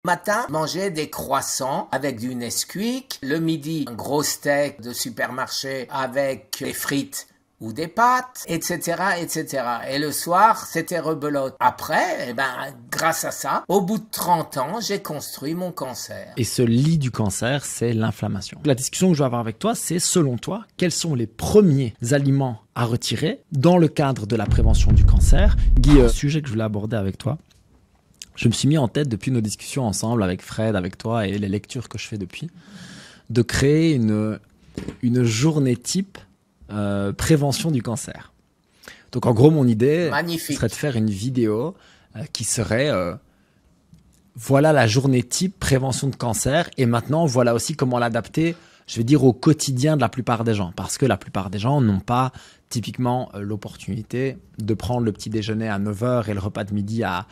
Matin, manger des croissants avec du Nesquik. Le midi, un gros steak de supermarché avec des frites ou des pâtes, etc., etc. Et le soir, c'était rebelote. Après, grâce à ça, au bout de 30 ans, j'ai construit mon cancer. Et ce lit du cancer, c'est l'inflammation. La discussion que je vais avoir avec toi, c'est selon toi, quels sont les premiers aliments à retirer dans le cadre de la prévention du cancer? Guy, sujet que je voulais aborder avec toi. Je me suis mis en tête depuis nos discussions ensemble avec Fred, avec toi et les lectures que je fais depuis, de créer une journée type prévention du cancer. Donc en gros, mon idée serait de faire une vidéo qui serait voilà la journée type prévention de cancer et maintenant voilà aussi comment l'adapter, je vais dire, au quotidien de la plupart des gens. Parce que la plupart des gens n'ont pas typiquement l'opportunité de prendre le petit déjeuner à 9 h et le repas de midi à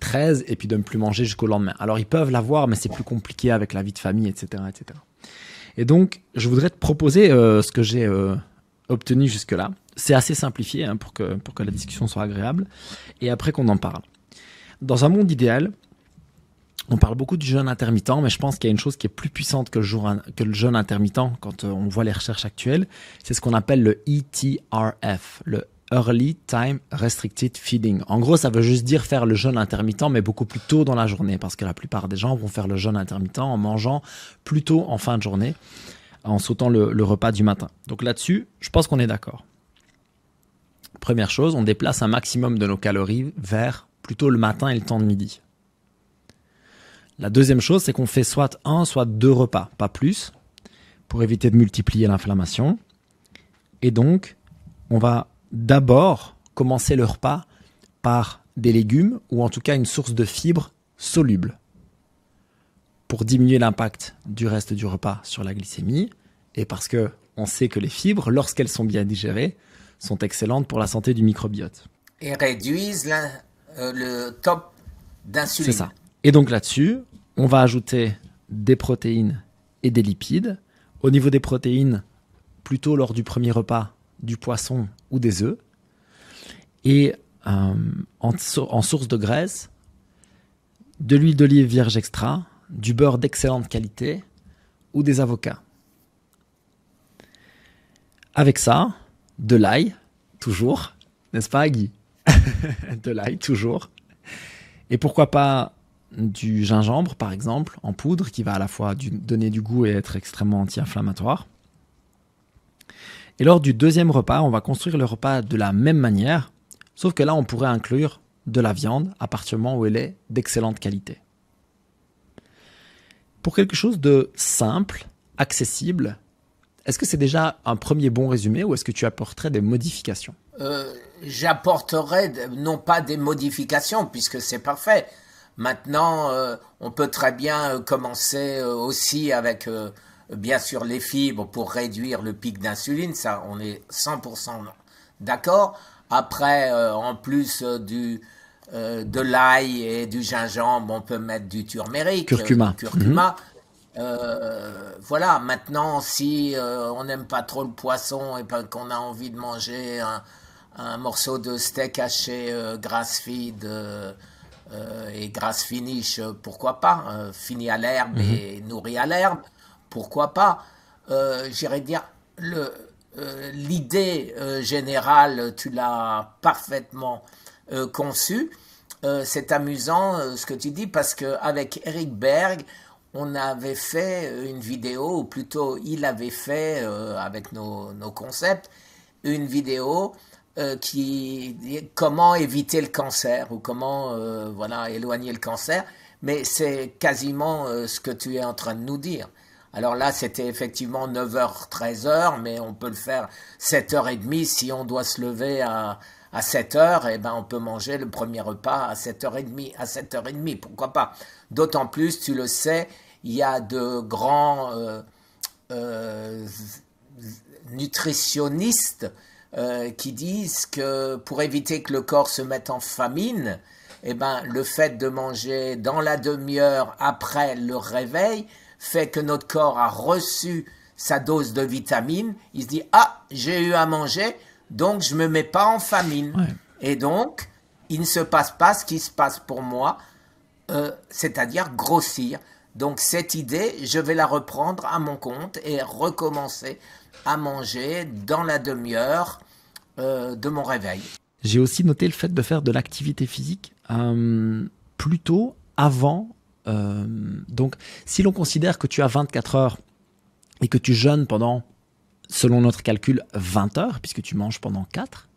13 et puis de ne plus manger jusqu'au lendemain. Alors ils peuvent l'avoir, mais c'est plus compliqué avec la vie de famille, etc. etc. Et donc, je voudrais te proposer ce que j'ai obtenu jusque-là. C'est assez simplifié pour que la discussion soit agréable et après qu'on en parle. Dans un monde idéal, on parle beaucoup du jeûne intermittent, mais je pense qu'il y a une chose qui est plus puissante que le jeûne intermittent quand on voit les recherches actuelles. C'est ce qu'on appelle le ETRF, le Early Time Restricted Feeding. En gros, ça veut juste dire faire le jeûne intermittent, mais beaucoup plus tôt dans la journée, parce que la plupart des gens vont faire le jeûne intermittent en mangeant plus tôt en fin de journée, en sautant le repas du matin. Donc là-dessus, je pense qu'on est d'accord. Première chose, on déplace un maximum de nos calories vers plutôt le matin et le temps de midi. La deuxième chose, c'est qu'on fait soit un, soit deux repas, pas plus, pour éviter de multiplier l'inflammation. Et donc, on va d'abord commencer le repas par des légumes ou en tout cas une source de fibres solubles pour diminuer l'impact du reste du repas sur la glycémie et parce que on sait que les fibres, lorsqu'elles sont bien digérées, sont excellentes pour la santé du microbiote. Et réduisent le top d'insuline. C'est ça. Et donc là-dessus, on va ajouter des protéines et des lipides. Au niveau des protéines, plutôt lors du premier repas, du poisson ou des œufs. Et en source de graisse, de l'huile d'olive vierge extra, du beurre d'excellente qualité ou des avocats. Avec ça, de l'ail, toujours, n'est-ce pas Guy? De l'ail, toujours. Et pourquoi pas du gingembre, par exemple, en poudre, qui va à la fois donner du goût et être extrêmement anti-inflammatoire. Et lors du deuxième repas, on va construire le repas de la même manière, sauf que là, on pourrait inclure de la viande à partir du moment où elle est d'excellente qualité. Pour quelque chose de simple, accessible, est-ce que c'est déjà un premier bon résumé ou est-ce que tu apporterais des modifications? J'apporterais non pas des modifications, puisque c'est parfait. Maintenant, on peut très bien commencer aussi avec, bien sûr, les fibres pour réduire le pic d'insuline. Ça, on est 100% d'accord. Après, en plus de l'ail et du gingembre, on peut mettre du turmeric. Curcuma. Voilà, maintenant, si on n'aime pas trop le poisson et qu'on a envie de manger un morceau de steak haché grass-feed et grass finish, pourquoi pas, fini à l'herbe et nourri à l'herbe, pourquoi pas. J'irais dire, l'idée générale, tu l'as parfaitement conçue. C'est amusant ce que tu dis, parce qu'avec Eric Berg, on avait fait une vidéo, ou plutôt il avait fait, avec nos concepts, une vidéo qui dit comment éviter le cancer ou comment éloigner le cancer, mais c'est quasiment ce que tu es en train de nous dire. Alors là, c'était effectivement 9 h, 13 h, mais on peut le faire 7 h 30 si on doit se lever à 7 h, et on peut manger le premier repas à 7 h 30, à 7 h 30, pourquoi pas. D'autant plus, tu le sais, il y a de grands nutritionnistes qui disent que pour éviter que le corps se mette en famine, le fait de manger dans la demi-heure après le réveil fait que notre corps a reçu sa dose de vitamines. Il se dit « Ah, j'ai eu à manger, donc je ne me mets pas en famine. Ouais. » Et donc, il ne se passe pas ce qui se passe pour moi c'est-à-dire grossir. Donc cette idée, je vais la reprendre à mon compte et recommencer à manger dans la demi-heure de mon réveil. J'ai aussi noté le fait de faire de l'activité physique plutôt avant. Donc, si l'on considère que tu as 24 heures et que tu jeûnes pendant, selon notre calcul, 20 heures, puisque tu manges pendant 4,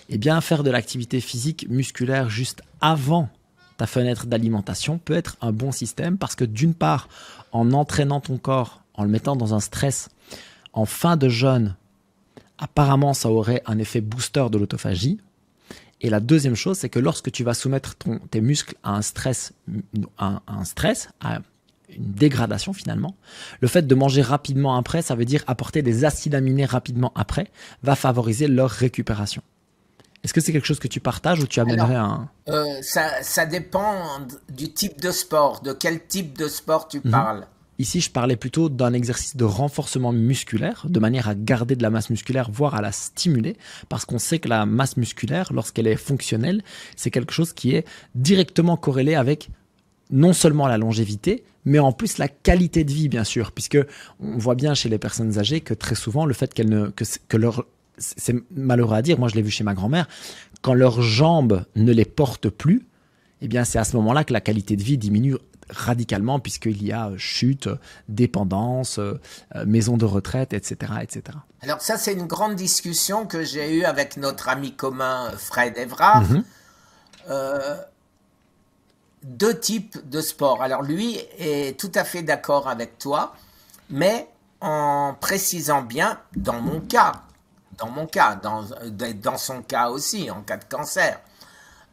eh bien, faire de l'activité physique musculaire juste avant ta fenêtre d'alimentation peut être un bon système parce que d'une part, en entraînant ton corps, en le mettant dans un stress, en fin de jeûne, apparemment, ça aurait un effet booster de l'autophagie. Et la deuxième chose, c'est que lorsque tu vas soumettre tes muscles à un stress, à une dégradation finalement, le fait de manger rapidement après, ça veut dire apporter des acides aminés rapidement après, va favoriser leur récupération. Est-ce que c'est quelque chose que tu partages ou tu amènerais ça dépend du type de sport, de quel type de sport tu parles. Ici, je parlais plutôt d'un exercice de renforcement musculaire, de manière à garder de la masse musculaire, voire à la stimuler, parce qu'on sait que la masse musculaire, lorsqu'elle est fonctionnelle, c'est quelque chose qui est directement corrélé avec non seulement la longévité, mais en plus la qualité de vie, bien sûr, puisque on voit bien chez les personnes âgées que très souvent, le fait c'est malheureux à dire, moi je l'ai vu chez ma grand-mère, quand leurs jambes ne les portent plus, eh bien c'est à ce moment-là que la qualité de vie diminue radicalement puisqu'il y a chute, dépendance, maison de retraite, etc., etc. Alors ça, c'est une grande discussion que j'ai eue avec notre ami commun Fred Evrard. Deux types de sports. Alors lui est tout à fait d'accord avec toi, mais en précisant bien, dans son cas aussi, en cas de cancer,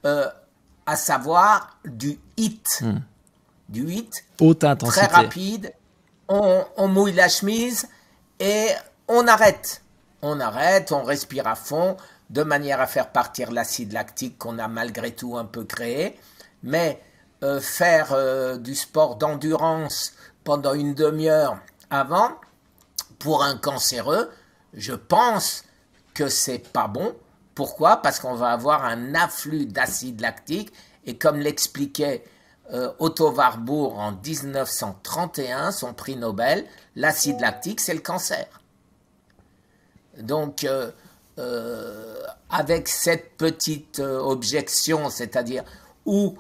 à savoir du HIIT. Du HIIT, haute intensité, très rapide, on mouille la chemise et on arrête. On respire à fond, de manière à faire partir l'acide lactique qu'on a malgré tout un peu créé. Mais faire du sport d'endurance pendant une demi-heure avant, pour un cancéreux, je pense que c'est pas bon. Pourquoi ? Parce qu'on va avoir un afflux d'acide lactique et comme l'expliquait Otto Warburg en 1931, son prix Nobel, l'acide lactique, c'est le cancer. Donc, avec cette petite objection, c'est-à-dire ou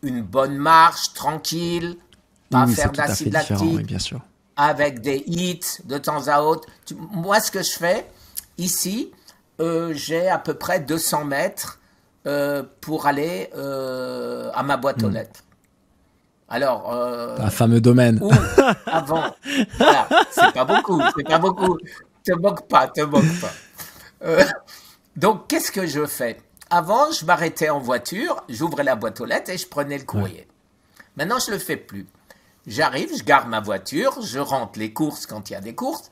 une bonne marche, tranquille, pas faire d'acide lactique, oui, bien sûr. avec des hits de temps à autre. Moi, ce que je fais, ici, j'ai à peu près 200 mètres pour aller à ma boîte aux lettres. Alors, un fameux domaine. Avant, voilà, c'est pas beaucoup. Te moque pas. Donc, qu'est-ce que je fais ? Avant, je m'arrêtais en voiture, j'ouvrais la boîte aux lettres et je prenais le courrier. Maintenant, je le fais plus. J'arrive, je garde ma voiture, je rentre les courses quand il y a des courses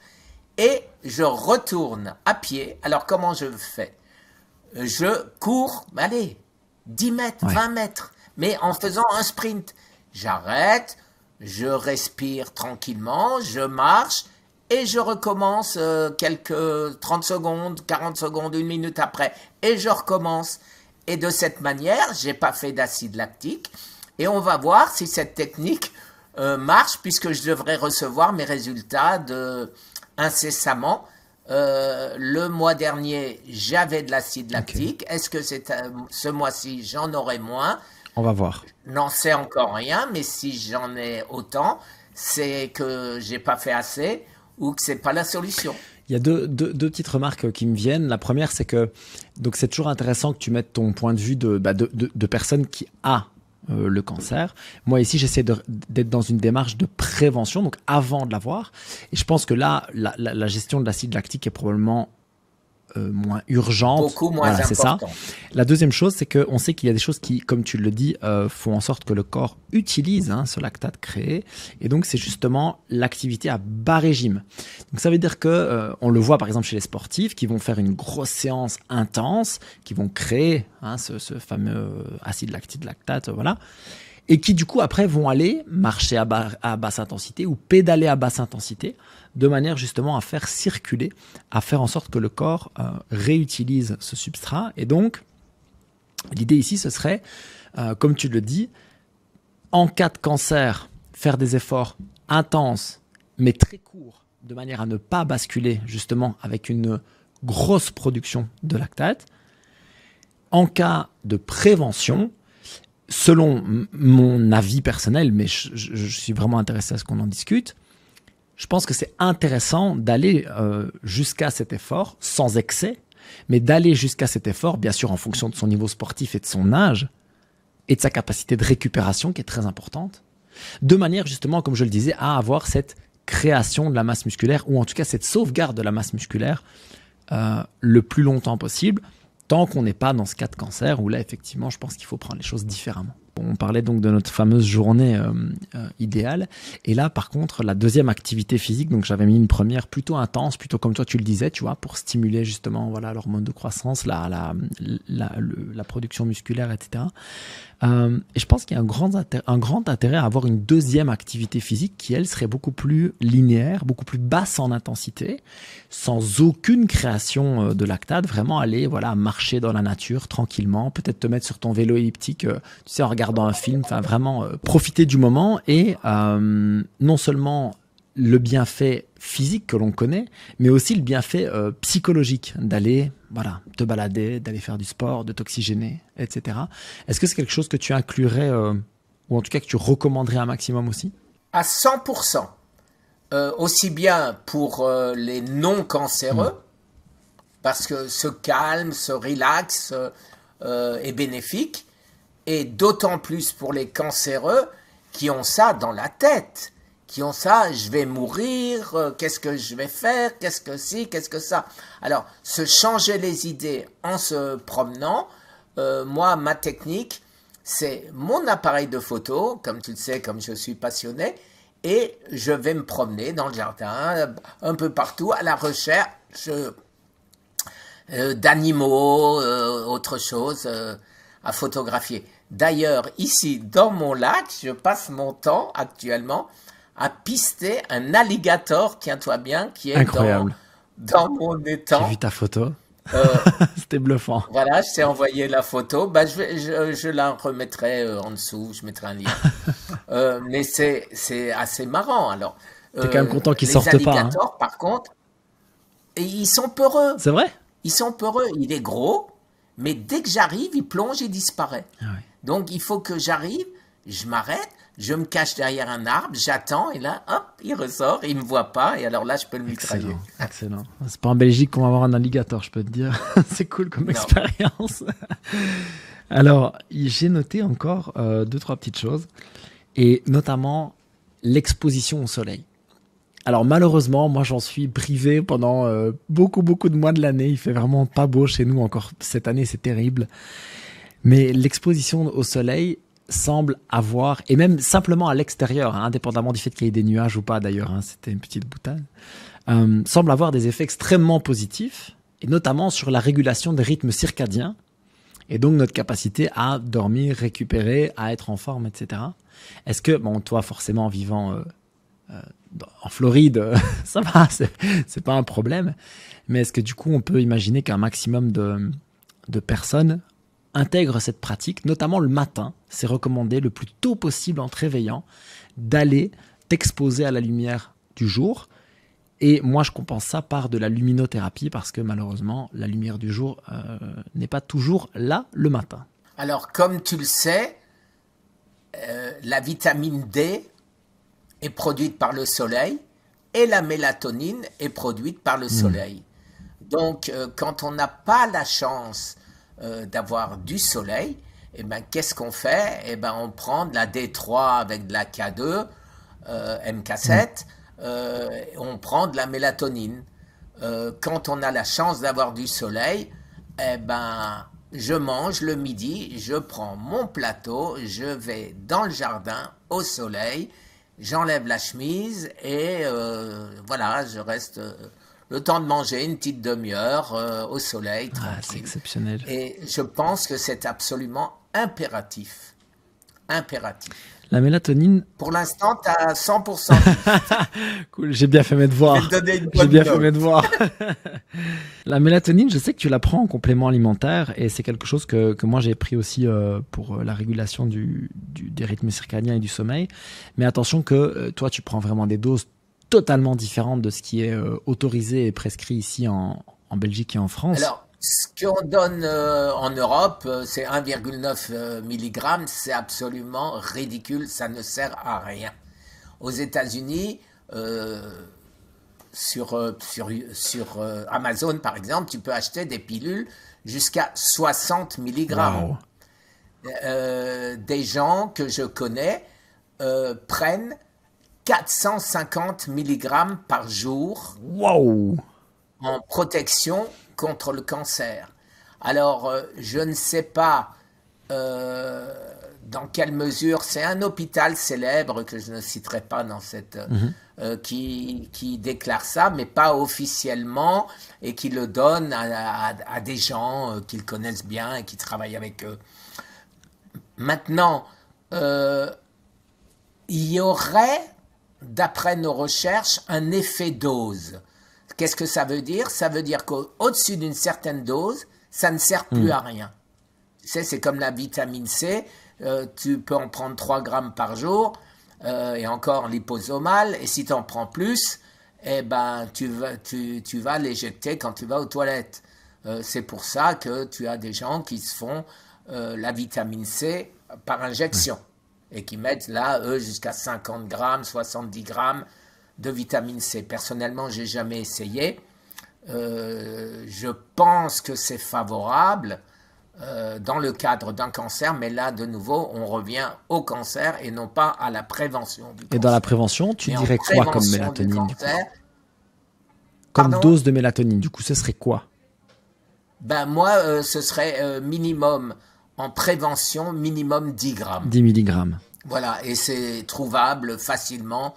et je retourne à pied. Alors, comment je fais ? Je cours, 10 mètres, 20 mètres, mais en faisant un sprint. J'arrête, je respire tranquillement, je marche et je recommence quelques 30 secondes, 40 secondes, 1 minute après et je recommence. Et de cette manière, j'ai pas fait d'acide lactique et on va voir si cette technique marche puisque je devrais recevoir mes résultats incessamment. Le mois dernier, j'avais de l'acide lactique. Okay. Est-ce que ce mois-ci, j'en aurai moins ? On va voir. N'en sais encore rien, mais si j'en ai autant, c'est que j'ai pas fait assez ou que c'est pas la solution. Il y a deux petites remarques qui me viennent. La première, c'est que donc c'est toujours intéressant que tu mettes ton point de vue de personne qui a le cancer. Moi ici, j'essaie d'être dans une démarche de prévention, donc avant de l'avoir. Et je pense que là, la gestion de l'acide lactique est probablement moins urgente. Beaucoup moins important. C'est ça. La deuxième chose, c'est qu'on sait qu'il y a des choses qui, comme tu le dis, font en sorte que le corps utilise ce lactate créé. Et donc, c'est justement l'activité à bas régime. Donc, ça veut dire que on le voit par exemple chez les sportifs qui vont faire une grosse séance intense, qui vont créer ce fameux acide lactate, voilà. Et qui du coup après vont aller marcher à basse intensité ou pédaler à basse intensité de manière justement à faire circuler, à faire en sorte que le corps réutilise ce substrat. Et donc, l'idée ici, ce serait, comme tu le dis, En cas de cancer, faire des efforts intenses, mais très courts, de manière à ne pas basculer justement avec une grosse production de lactate. En cas de prévention, selon mon avis personnel, mais je suis vraiment intéressé à ce qu'on en discute, je pense que c'est intéressant d'aller jusqu'à cet effort, sans excès, mais d'aller jusqu'à cet effort, bien sûr en fonction de son niveau sportif et de son âge, et de sa capacité de récupération qui est très importante, de manière justement, comme je le disais, à avoir cette création de la masse musculaire, ou en tout cas cette sauvegarde de la masse musculaire le plus longtemps possible, tant qu'on n'est pas dans ce cas de cancer, où là effectivement je pense qu'il faut prendre les choses différemment. On parlait donc de notre fameuse journée idéale. Et là, par contre, la deuxième activité physique, donc j'avais mis une première plutôt intense, plutôt comme toi tu le disais, tu vois, pour stimuler justement voilà, l'hormone de croissance, la production musculaire, etc. Et je pense qu'il y a un grand intérêt à avoir une deuxième activité physique qui, elle, serait beaucoup plus linéaire, beaucoup plus basse en intensité, sans aucune création de lactate, vraiment aller voilà, marcher dans la nature tranquillement, peut-être te mettre sur ton vélo elliptique, tu sais, en regardant un film, enfin vraiment profiter du moment et non seulement le bienfait physique que l'on connaît, mais aussi le bienfait psychologique d'aller voilà, te balader, d'aller faire du sport, de t'oxygéner, etc. Est-ce que c'est quelque chose que tu inclurais, ou en tout cas que tu recommanderais un maximum aussi? À 100%. Aussi bien pour les non-cancéreux, parce que ce calme, ce relax est bénéfique, et d'autant plus pour les cancéreux qui ont ça dans la tête, qui ont ça, je vais mourir, qu'est-ce que je vais faire, qu'est-ce que si, qu'est-ce que ça. Alors, se changer les idées en se promenant, moi, ma technique, c'est mon appareil de photo, comme tu le sais, comme je suis passionné, et je vais me promener dans le jardin, un peu partout, à la recherche d'animaux, autre chose à photographier. D'ailleurs, ici, dans mon lac, je passe mon temps actuellement à pister un alligator, tiens-toi bien, qui est dans mon étang. J'ai vu ta photo. C'était bluffant. Voilà, je t'ai envoyé la photo. Bah, je la remettrai en dessous, je mettrai un lien. Mais c'est assez marrant. Alors, t'es quand même content qu'ils sortent pas. Les alligators, par contre, et ils sont peureux. C'est vrai? Ils sont peureux. Il est gros, mais dès que j'arrive, il plonge et disparaît. Ah oui. Donc, il faut que j'arrive, je m'arrête, je me cache derrière un arbre, j'attends, et là, hop, il ressort, il ne me voit pas, et alors là, je peux le mitrailler. Excellent. C'est pas en Belgique qu'on va avoir un alligator, je peux te dire. C'est cool comme expérience. Alors, j'ai noté encore 2-3 petites choses, et notamment l'exposition au soleil. Alors malheureusement, moi j'en suis privé pendant beaucoup de mois de l'année. Il fait vraiment pas beau chez nous encore cette année, c'est terrible. Mais l'exposition au soleil semble avoir, et même simplement à l'extérieur, hein, indépendamment du fait qu'il y ait des nuages ou pas d'ailleurs, hein, c'était une petite boutade, semble avoir des effets extrêmement positifs, et notamment sur la régulation des rythmes circadiens, et donc notre capacité à dormir, récupérer, à être en forme, etc. Est-ce que, bon, toi forcément vivant en Floride, ça va, c'est pas un problème, mais est-ce que du coup on peut imaginer qu'un maximum de personnes intègrent cette pratique, notamment le matin? C'est recommandé le plus tôt possible en te réveillant d'aller t'exposer à la lumière du jour. Et moi, je compense ça par de la luminothérapie parce que malheureusement, la lumière du jour n'est pas toujours là le matin. Alors, comme tu le sais, la vitamine D est produite par le soleil et la mélatonine est produite par le soleil. Donc, quand on n'a pas la chance d'avoir du soleil, eh ben, qu'est-ce qu'on fait? Eh ben, on prend de la D3 avec de la K2, MK7, on prend de la mélatonine. Quand on a la chance d'avoir du soleil, eh ben, je mange le midi, je prends mon plateau, je vais dans le jardin au soleil, j'enlève la chemise et voilà, je reste le temps de manger une petite demi-heure au soleil, tranquille. C'est exceptionnel. Et je pense que c'est absolument impératif. Impératif. La mélatonine. Pour l'instant, tu as 100%. Cool, j'ai bien fait mes devoirs. Je vais te donner une J'ai bonne bien note. fait mes devoirs. La mélatonine, je sais que tu la prends en complément alimentaire et c'est quelque chose que moi j'ai pris aussi pour la régulation des rythmes circadiens et du sommeil. Mais attention que toi, tu prends vraiment des doses totalement différentes de ce qui est autorisé et prescrit ici en Belgique et en France. Alors, ce qu'on donne en Europe, c'est 1,9 mg. C'est absolument ridicule. Ça ne sert à rien. Aux États-Unis, sur Amazon, par exemple, tu peux acheter des pilules jusqu'à 60 mg. Wow. Des gens que je connais prennent 450 mg par jour Wow. en protection contre le cancer. Alors, je ne sais pas dans quelle mesure, c'est un hôpital célèbre que je ne citerai pas dans cette, qui déclare ça, mais pas officiellement, et qui le donne à des gens qu'ils connaissent bien et qui travaillent avec eux. Maintenant, il y aurait, d'après nos recherches, un effet dose. Qu'est-ce que ça veut dire? Ça veut dire qu'au-dessus d'une certaine dose, ça ne sert plus à rien. Tu sais, c'est comme la vitamine C, tu peux en prendre 3 grammes par jour, et encore liposomale, et si tu en prends plus, eh ben, tu vas l'éjecter quand tu vas aux toilettes. C'est pour ça que tu as des gens qui se font la vitamine C par injection, et qui mettent là, eux, jusqu'à 50 grammes, 70 grammes de vitamine C. Personnellement, j'ai jamais essayé. Je pense que c'est favorable dans le cadre d'un cancer, mais là, de nouveau, on revient au cancer et non pas à la prévention du cancer. Et dans la prévention, tu dirais quoi comme mélatonine, du coup? Comme Pardon? dose de mélatonine, du coup, ce serait quoi? Ben moi, ce serait minimum, en prévention, minimum 10 grammes. 10 milligrammes. Voilà, et c'est trouvable facilement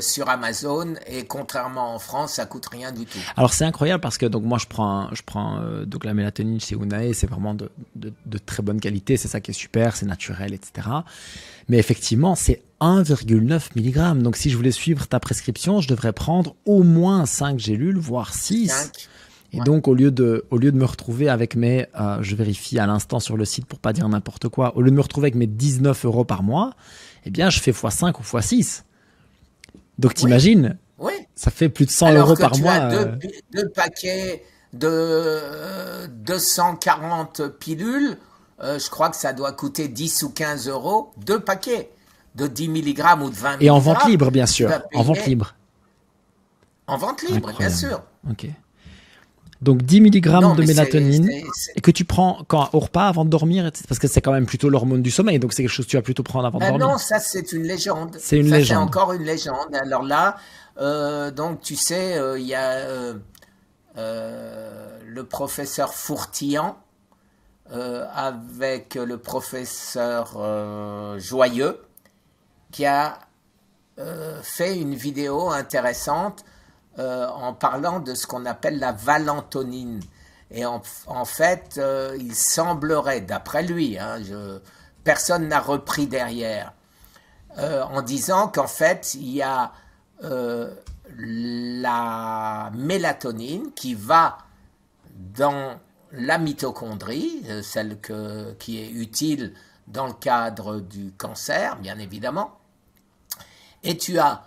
sur Amazon, et contrairement en France, ça coûte rien du tout. Alors c'est incroyable parce que donc moi je prends donc la mélatonine chez Unae, c'est vraiment de très bonne qualité, c'est ça qui est super, c'est naturel, etc. Mais effectivement c'est 1,9 mg. Donc si je voulais suivre ta prescription, je devrais prendre au moins 5 gélules, voire 6. 5. Et donc au lieu de me retrouver avec mes, je vérifie à l'instant sur le site pour pas dire n'importe quoi, au lieu de me retrouver avec mes 19 € par mois, eh bien je fais x5 ou x6. Donc t'imagines, oui. Ça fait plus de 100 Alors € que par tu mois. as deux paquets de 240 pilules, je crois que ça doit coûter 10 ou 15 €, 2 paquets de 10 mg ou de 20 mg. Et en vente libre, bien sûr. En vente libre. En vente libre, Incroyable. bien sûr. Ok. Donc 10 mg de mélatonine et que tu prends au repas avant de dormir, parce que c'est quand même plutôt l'hormone du sommeil, donc c'est quelque chose que tu vas plutôt prendre avant de dormir. Non, ça c'est une légende. C'est une légende. C'est encore une légende. Alors là, donc tu sais, il y a le professeur Fourtillan avec le professeur Joyeux qui a fait une vidéo intéressante en parlant de ce qu'on appelle la valentonine. Et en fait, il semblerait, d'après lui, personne n'a repris derrière, en disant qu'en fait, il y a la mélatonine qui va dans la mitochondrie, celle qui est utile dans le cadre du cancer, bien évidemment, et tu as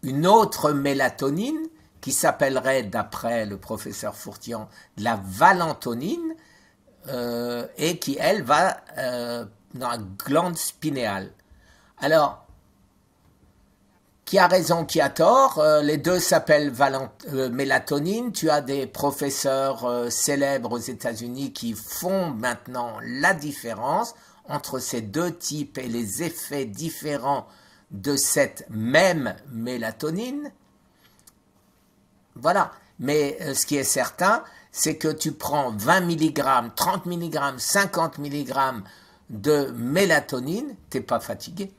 une autre mélatonine qui s'appellerait, d'après le professeur Fourtillan, de la valentonine, et qui, elle, va dans la glande spinéale. Alors, qui a raison, qui a tort? Les deux s'appellent mélatonine. Tu as des professeurs célèbres aux États-Unis qui font maintenant la différence entre ces deux types et les effets différents de cette même mélatonine. Voilà. Mais ce qui est certain, c'est que tu prends 20 mg, 30 mg, 50 mg de mélatonine, tu n'es pas fatigué.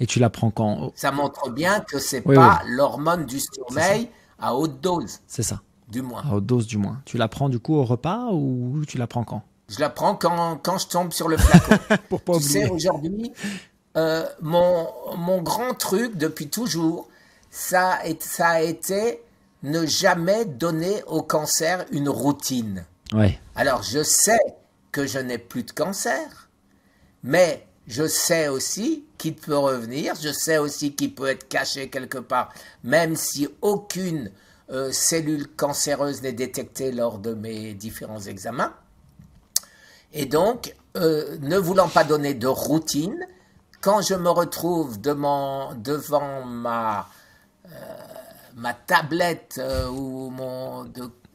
Et tu la prends quand? Ça montre bien que ce n'est pas l'hormone du sommeil à haute dose. C'est ça. Du moins. À haute dose du moins. Tu la prends du coup au repas ou tu la prends quand? Je la prends quand je tombe sur le flacon. Pour pas tu oublier. sais, aujourd'hui, mon grand truc depuis toujours, ça a été ne jamais donner au cancer une routine. Ouais. Alors, je sais que je n'ai plus de cancer, mais je sais aussi qu'il peut revenir, je sais aussi qu'il peut être caché quelque part, même si aucune cellule cancéreuse n'est détectée lors de mes différents examens. Et donc, ne voulant pas donner de routine, quand je me retrouve devant ma tablette ou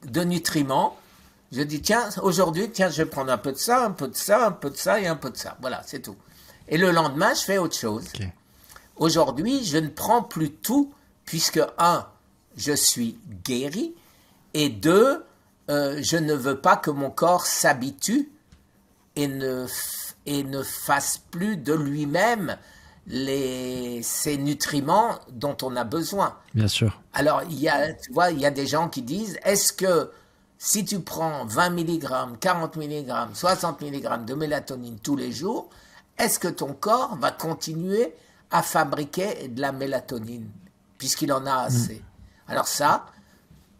de nutriments, je dis, tiens, aujourd'hui, tiens, je vais prendre un peu de ça, un peu de ça, un peu de ça et un peu de ça. Voilà, c'est tout. Et le lendemain, je fais autre chose. Okay. Aujourd'hui, je ne prends plus tout, puisque, un, je suis guéri, et deux, je ne veux pas que mon corps s'habitue et ne fasse plus de lui-même ces nutriments dont on a besoin. Bien sûr. Alors, tu vois, il y a des gens qui disent, est-ce que si tu prends 20 mg, 40 mg, 60 mg de mélatonine tous les jours, est-ce que ton corps va continuer à fabriquer de la mélatonine, puisqu'il en a assez? Alors ça,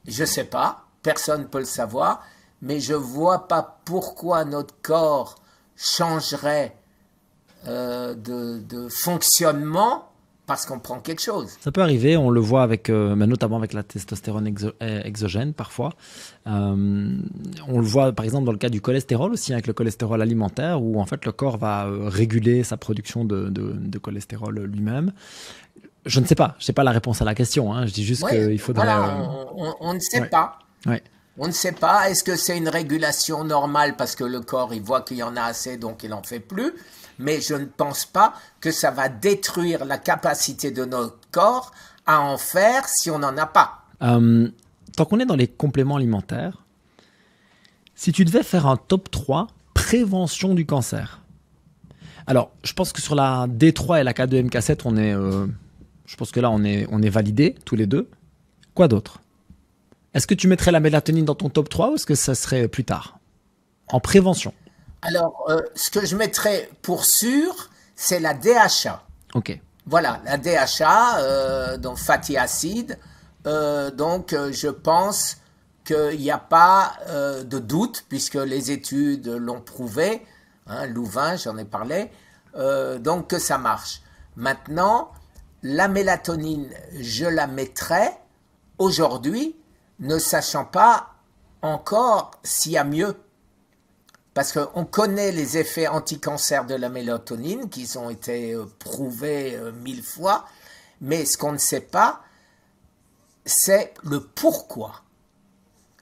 je ne sais pas, personne ne peut le savoir, mais je ne vois pas pourquoi notre corps changerait de fonctionnement parce qu'on prend quelque chose. Ça peut arriver, on le voit avec, notamment avec la testostérone exogène parfois. On le voit par exemple dans le cas du cholestérol aussi, avec le cholestérol alimentaire, où en fait le corps va réguler sa production de cholestérol lui-même. Je ne sais pas, je n'ai pas la réponse à la question, hein. Je dis juste qu'il faudrait... Voilà, on ne sait pas. Ouais. On ne sait pas, est-ce que c'est une régulation normale parce que le corps il voit qu'il y en a assez donc il n'en fait plus, mais je ne pense pas que ça va détruire la capacité de notre corps à en faire si on n'en a pas. Tant qu'on est dans les compléments alimentaires, si tu devais faire un top 3 prévention du cancer, alors je pense que sur la D3 et la K2MK7 on est, je pense que là on est validés tous les deux. Quoi d'autre? Est-ce que tu mettrais la mélatonine dans ton top 3 ou est-ce que ça serait plus tard? En prévention. Alors, ce que je mettrais pour sûr, c'est la DHA. Ok. Voilà, la DHA, donc fatty acid. Donc, je pense qu'il n'y a pas de doute, puisque les études l'ont prouvé. Hein, Louvain, j'en ai parlé. Donc, que ça marche. Maintenant, la mélatonine, je la mettrais aujourd'hui, ne sachant pas encore s'il y a mieux. Parce qu'on connaît les effets anti-cancer de la mélatonine, qui ont été prouvés 1000 fois, mais ce qu'on ne sait pas, c'est le pourquoi.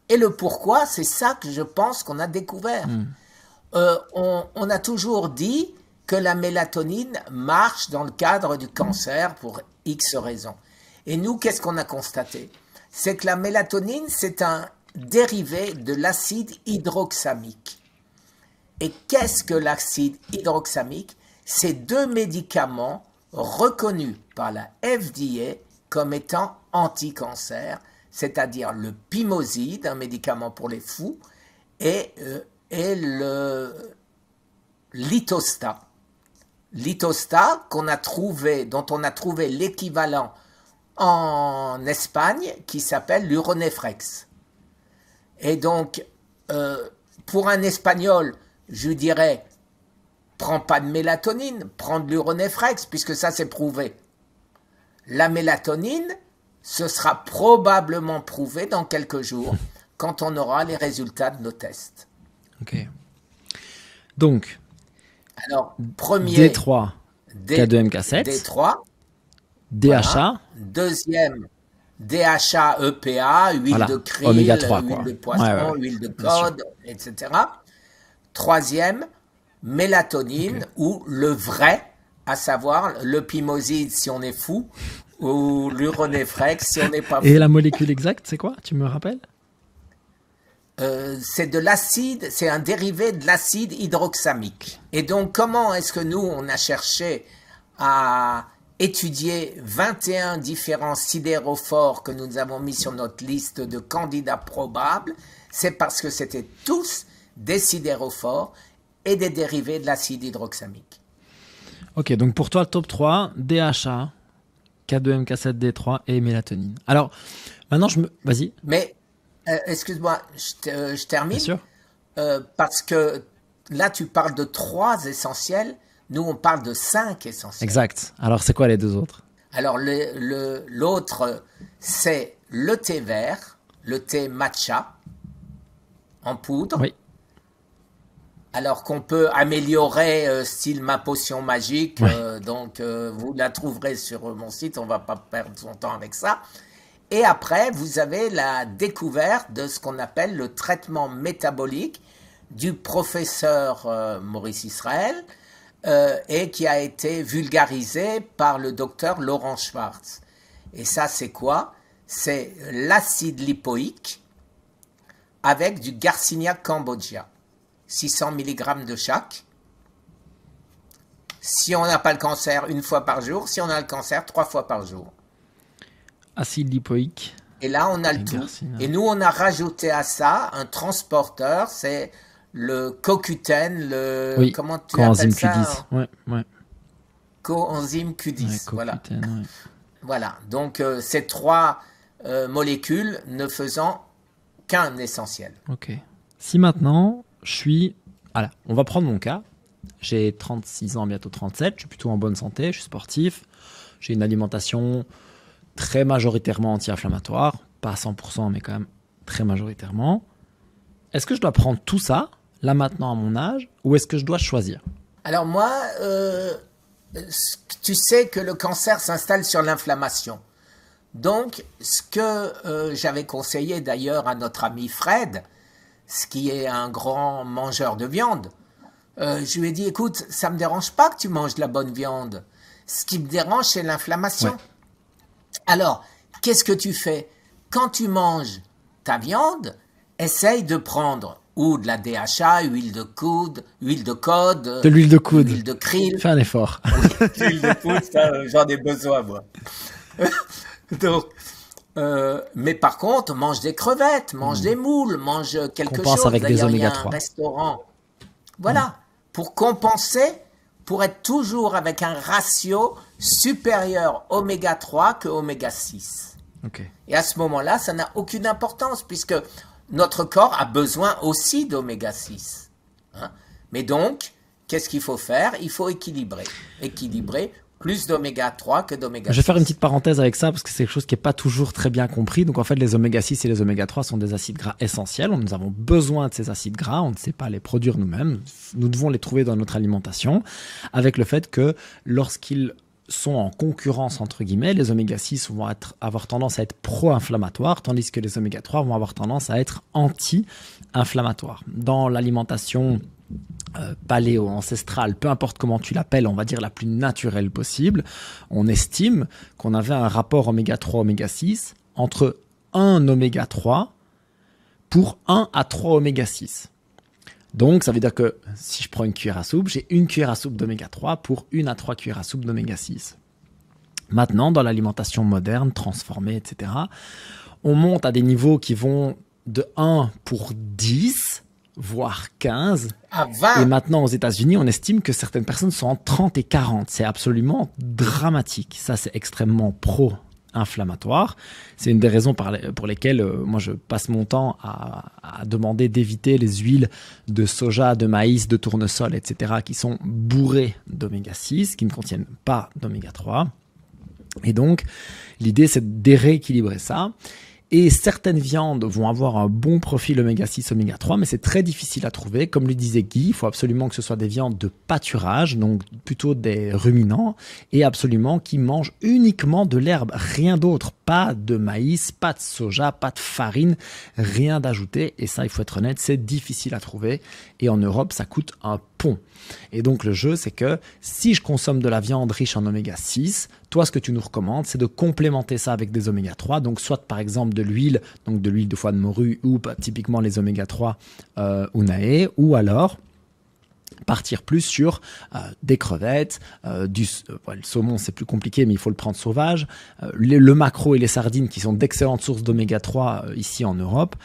Et le pourquoi, c'est ça que je pense qu'on a découvert. On a toujours dit que la mélatonine marche dans le cadre du cancer pour X raisons. Et nous, qu'est-ce qu'on a constaté? C'est que la mélatonine, c'est un dérivé de l'acide hydroxamique. Et qu'est-ce que l'acide hydroxamique? C'est deux médicaments reconnus par la FDA comme étant anti-cancer, c'est-à-dire le pimoside, un médicament pour les fous, et le Litostat. Litostat dont on a trouvé l'équivalent en Espagne qui s'appelle l'Uronefrex. Et donc, pour un Espagnol, je dirais, prends pas de mélatonine, prends de l'Uronefrex, puisque ça c'est prouvé. La mélatonine, ce sera probablement prouvé dans quelques jours, quand on aura les résultats de nos tests. Ok. Donc, alors, premier, D3, K2MK7, D3, DHA, voilà. Deuxième, DHA, EPA, huile voilà. de krill, Oméga 3, huile quoi. de poisson, huile de code, etc. Troisième, mélatonine, ou le vrai, à savoir le pimoside si on est fou, ou l'Uronefrex si on n'est pas fou. Et la molécule exacte, c'est quoi? Tu me rappelles? C'est de l'acide, c'est un dérivé de l'acide hydroxamique. Et donc, comment est-ce que nous, on a cherché à étudier 21 différents sidérophores que nous avons mis sur notre liste de candidats probables? C'est parce que c'était tous des sidérophores et des dérivés de l'acide hydroxamique. Ok, donc pour toi, le top 3, DHA, K2, MK7, D3 et mélatonine. Alors, maintenant, Vas-y. Mais, excuse-moi, je termine. Bien sûr. Parce que là, tu parles de 3 essentiels. Nous, on parle de 5 essentiels. Exact. Alors, c'est quoi les 2 autres? Alors, l'autre, c'est le thé vert, le thé matcha en poudre. Oui. Alors qu'on peut améliorer style ma potion magique. Ouais. Donc, vous la trouverez sur mon site. On ne va pas perdre son temps avec ça. Et après, vous avez la découverte de ce qu'on appelle le traitement métabolique du professeur Maurice Israël et qui a été vulgarisé par le docteur Laurent Schwartz. Et ça, c'est quoi? C'est l'acide lipoïque avec du Garcinia cambogia. 600 mg de chaque. Si on n'a pas le cancer, 1 fois par jour. Si on a le cancer, 3 fois par jour. Acide lipoïque. Et là, on a le tout. Et nous, on a rajouté à ça un transporteur, c'est le CoQ10, oui, comment tu appelles ça? Q10. Ouais. Coenzyme Q10. Ouais, voilà. Ouais. Voilà. Donc, ces 3 molécules ne faisant qu'un essentiel. Ok. Si maintenant, Voilà, on va prendre mon cas. J'ai 36 ans, bientôt 37. Je suis plutôt en bonne santé, je suis sportif. J'ai une alimentation très majoritairement anti-inflammatoire. Pas à 100%, mais quand même très majoritairement. Est-ce que je dois prendre tout ça, là maintenant à mon âge, ou est-ce que je dois choisir? Alors moi, tu sais que le cancer s'installe sur l'inflammation. Donc, ce que j'avais conseillé d'ailleurs à notre ami Fred, ce qui est un grand mangeur de viande, je lui ai dit, écoute, ça ne me dérange pas que tu manges de la bonne viande. Ce qui me dérange, c'est l'inflammation. Ouais. Alors, qu'est-ce que tu fais? Quand tu manges ta viande, essaye de prendre ou de la DHA, huile de coude, de l'huile de coude, huile de krill. Fais un effort. Oui, l'huile de coude, ça, j'en ai besoin, moi. Donc, mais par contre, mange des crevettes, mange des moules, mange quelque chose. Avec des oméga 3. Il y a un restaurant. Voilà, pour compenser, pour être toujours avec un ratio supérieur oméga 3 que oméga 6. Okay. Et à ce moment-là, ça n'a aucune importance puisque notre corps a besoin aussi d'oméga 6. Hein? Mais donc, qu'est-ce qu'il faut faire? Il faut équilibrer. Équilibrer plus d'oméga 3 que d'oméga 6. Je vais faire une petite parenthèse avec ça parce que c'est quelque chose qui n'est pas toujours très bien compris. Donc en fait, les oméga 6 et les oméga 3 sont des acides gras essentiels. Nous avons besoin de ces acides gras. On ne sait pas les produire nous-mêmes. Nous devons les trouver dans notre alimentation avec le fait que lorsqu'ils sont en concurrence, entre guillemets, les oméga 6 vont avoir tendance à être pro-inflammatoires, tandis que les oméga 3 vont avoir tendance à être anti-inflammatoires. Dans l'alimentation paléo, ancestrale, peu importe comment tu l'appelles, on va dire la plus naturelle possible, on estime qu'on avait un rapport oméga 3, oméga 6 entre 1 oméga 3 pour 1 à 3 oméga 6. Donc, ça veut dire que si je prends une cuillère à soupe, j'ai une cuillère à soupe d'oméga 3 pour 1 à 3 cuillères à soupe d'oméga 6. Maintenant, dans l'alimentation moderne, transformée, etc., on monte à des niveaux qui vont de 1 pour 10, voire 15. À 20. Et maintenant, aux États-Unis, on estime que certaines personnes sont entre 30 et 40. C'est absolument dramatique. Ça, c'est extrêmement pro-inflammatoire. C'est une des raisons pour lesquelles moi je passe mon temps à demander d'éviter les huiles de soja, de maïs, de tournesol, etc. qui sont bourrées d'oméga 6, qui ne contiennent pas d'oméga 3. Et donc, l'idée c'est de rééquilibrer ça. Et certaines viandes vont avoir un bon profil oméga 6, oméga 3, mais c'est très difficile à trouver. Comme le disait Guy, il faut absolument que ce soit des viandes de pâturage, donc plutôt des ruminants, et absolument qui mangent uniquement de l'herbe, rien d'autre. Pas de maïs, pas de soja, pas de farine, rien d'ajouté. Et ça, il faut être honnête, c'est difficile à trouver. Et en Europe, ça coûte un pont. Et donc le jeu, c'est que si je consomme de la viande riche en oméga 6, toi, ce que tu nous recommandes, c'est de complémenter ça avec des oméga 3. Donc soit par exemple de l'huile, donc de l'huile de foie de morue ou typiquement les oméga 3 Unae, ou alors partir plus sur des crevettes, le saumon c'est plus compliqué mais il faut le prendre sauvage, le maquereau et les sardines qui sont d'excellentes sources d'oméga 3 ici en Europe.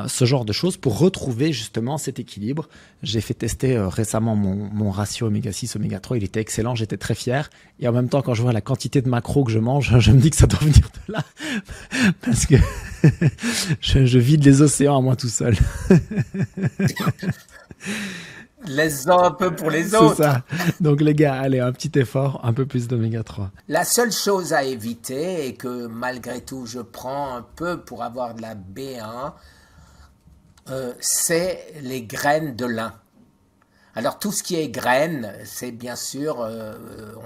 ce genre de choses pour retrouver justement cet équilibre. J'ai fait tester récemment mon ratio oméga 6, oméga 3, il était excellent, j'étais très fier. Et en même temps, quand je vois la quantité de macros que je mange, je me dis que ça doit venir de là. Parce que je vide les océans à moi tout seul. Laisse-en un peu pour les autres. C'est ça. Donc les gars, allez, un petit effort, un peu plus d'oméga 3. La seule chose à éviter, et que malgré tout je prends un peu pour avoir de la B1, c'est les graines de lin. Alors tout ce qui est graines, c'est bien sûr,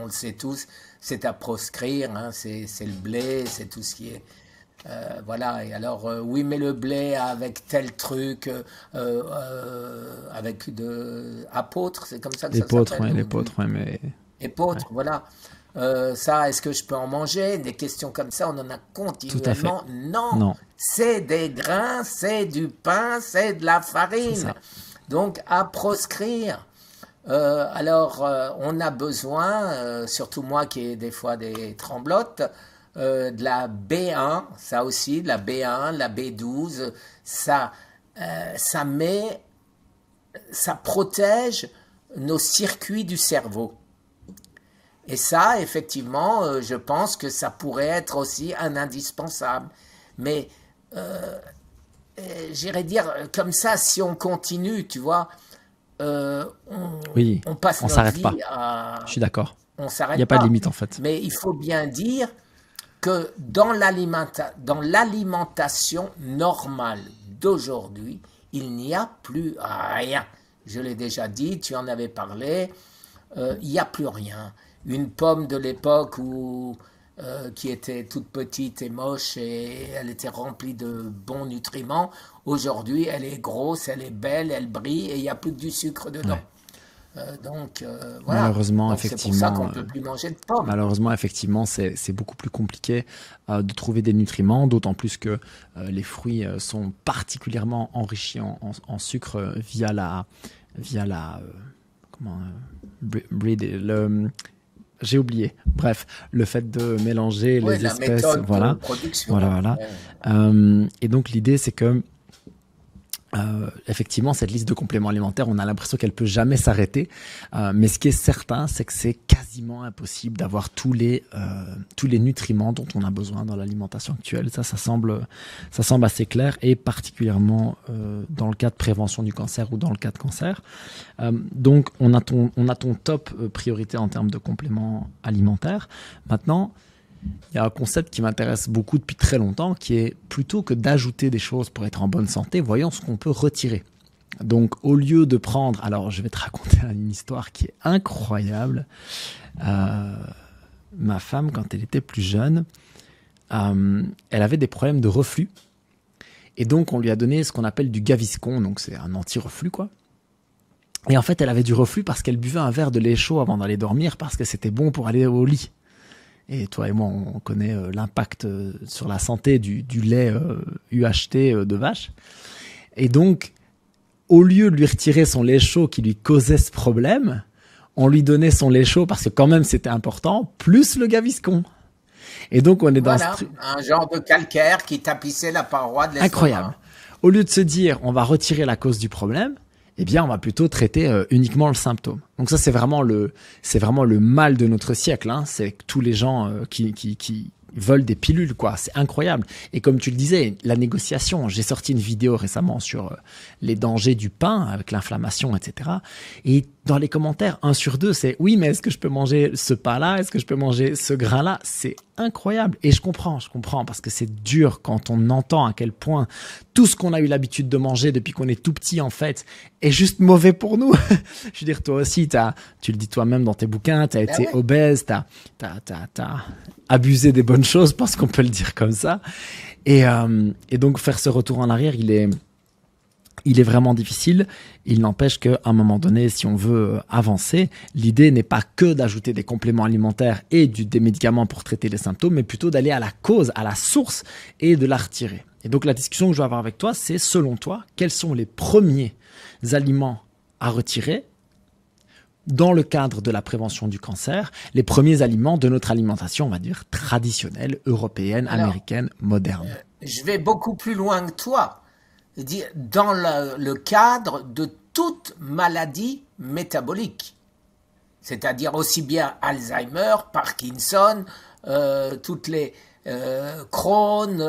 on le sait tous, c'est à proscrire, hein, c'est le blé, c'est tout ce qui est... voilà, et alors oui, mais le blé avec tel truc, avec de apôtres, c'est comme ça que ça s'appelle. L'épeautre, ouais, mais... Épeautre, ouais. Voilà. Ça, est-ce que je peux en manger? Des questions comme ça, on en a continuellement. Non, c'est des grains, c'est du pain, c'est de la farine. Donc, à proscrire. Alors, on a besoin, surtout moi qui ai des fois des tremblotes, de la B1, ça aussi, de la B1, la B12, ça protège nos circuits du cerveau. Et ça, effectivement, je pense que ça pourrait être aussi un indispensable. Mais, j'irais dire, comme ça, si on continue, tu vois, on passe notre vie à... Je suis d'accord. On s'arrête pas. Il n'y a pas de limite, en fait. Mais il faut bien dire que dans l'alimentation normale d'aujourd'hui, il n'y a plus rien. Je l'ai déjà dit, tu en avais parlé, il n'y a plus rien. Une pomme de l'époque qui était toute petite et moche et elle était remplie de bons nutriments, aujourd'hui elle est grosse, elle est belle, elle brille et il n'y a plus que du sucre dedans. Ouais. Voilà. Malheureusement, donc, effectivement, c'est pour ça qu'on ne peut plus manger de pommes. Malheureusement, effectivement, c'est beaucoup plus compliqué de trouver des nutriments, d'autant plus que les fruits sont particulièrement enrichis en sucre via la j'ai oublié. Bref, le fait de mélanger les espèces, voilà. Ouais. Et donc l'idée, c'est que effectivement, cette liste de compléments alimentaires, on a l'impression qu'elle peut jamais s'arrêter. Mais ce qui est certain, c'est que c'est quasiment impossible d'avoir tous les nutriments dont on a besoin dans l'alimentation actuelle. Ça semble assez clair, et particulièrement dans le cas de prévention du cancer ou dans le cas de cancer. Donc, on a ton top priorité en termes de compléments alimentaires. Maintenant, il y a un concept qui m'intéresse beaucoup depuis très longtemps, qui est plutôt que d'ajouter des choses pour être en bonne santé, voyons ce qu'on peut retirer. Donc, au lieu de prendre... Alors, je vais te raconter une histoire qui est incroyable. Ma femme, quand elle était plus jeune, elle avait des problèmes de reflux. Et donc, on lui a donné ce qu'on appelle du Gaviscon. Donc, c'est un anti-reflux, quoi. Et en fait, elle avait du reflux parce qu'elle buvait un verre de lait chaud avant d'aller dormir, parce que c'était bon pour aller au lit. Et toi et moi, on connaît l'impact sur la santé du lait UHT de vache. Et donc, au lieu de lui retirer son lait chaud qui lui causait ce problème, on lui donnait son lait chaud parce que quand même c'était important, plus le Gaviscon. Et donc, on est dans un genre de calcaire qui tapissait la paroi de l'estomac. Incroyable. Au lieu de se dire, on va retirer la cause du problème, eh bien, on va plutôt traiter uniquement le symptôme. Donc ça, c'est vraiment le mal de notre siècle, hein. C'est que tous les gens qui veulent des pilules, quoi. C'est incroyable. Et comme tu le disais, la négociation. J'ai sorti une vidéo récemment sur les dangers du pain avec l'inflammation, etc. Et dans les commentaires, 1 sur 2, c'est oui, mais est-ce que je peux manger ce pain-là? Est-ce que je peux manger ce grain-là? C'est incroyable. Et je comprends, parce que c'est dur quand on entend à quel point tout ce qu'on a eu l'habitude de manger depuis qu'on est tout petit, en fait, est juste mauvais pour nous. Je veux dire, toi aussi, tu le dis toi-même dans tes bouquins, tu as été obèse, t'as abusé des bonnes choses, parce qu'on peut le dire comme ça. Et donc, faire ce retour en arrière, il est vraiment difficile. Il n'empêche qu'à un moment donné, si on veut avancer, l'idée n'est pas que d'ajouter des compléments alimentaires et des médicaments pour traiter les symptômes, mais plutôt d'aller à la cause, à la source, et de la retirer. Et donc, la discussion que je vais avoir avec toi, c'est, selon toi, quels sont les premiers aliments à retirer dans le cadre de la prévention du cancer, les premiers aliments de notre alimentation, on va dire, traditionnelle, européenne, américaine, moderne. Je vais beaucoup plus loin que toi. dans le cadre de toute maladie métabolique. C'est-à-dire aussi bien Alzheimer, Parkinson, toutes les Crohn,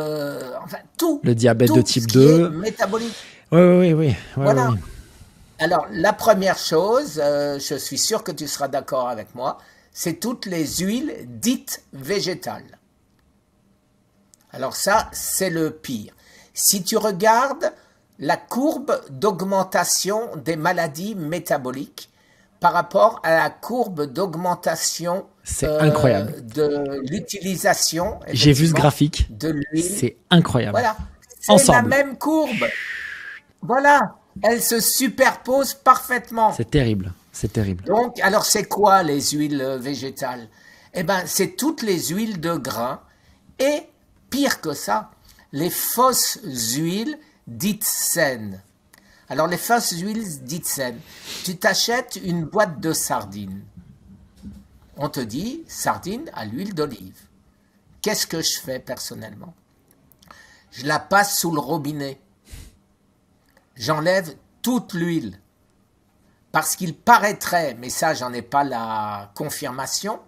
enfin tout. Le diabète tout de type ce 2. qui est métabolique. Oui. Voilà. Oui. Alors, la première chose, je suis sûr que tu seras d'accord avec moi, c'est toutes les huiles dites végétales. Alors ça, c'est le pire. Si tu regardes la courbe d'augmentation des maladies métaboliques par rapport à la courbe d'augmentation incroyable. De l'utilisation J'ai vu ce graphique. De l'huile. C'est incroyable. Voilà. C'est Ensemble. la même courbe. Voilà. Elle se superpose parfaitement. C'est terrible. C'est terrible. Donc, alors c'est quoi les huiles végétales? Eh bien, c'est toutes les huiles de grains et, pire que ça, les fausses huiles dites saines. Alors, les fausses huiles dites saines, tu t'achètes une boîte de sardines. On te dit sardines à l'huile d'olive. Qu'est-ce que je fais personnellement? Je la passe sous le robinet. J'enlève toute l'huile. Parce qu'il paraîtrait, mais ça, j'en ai pas la confirmation,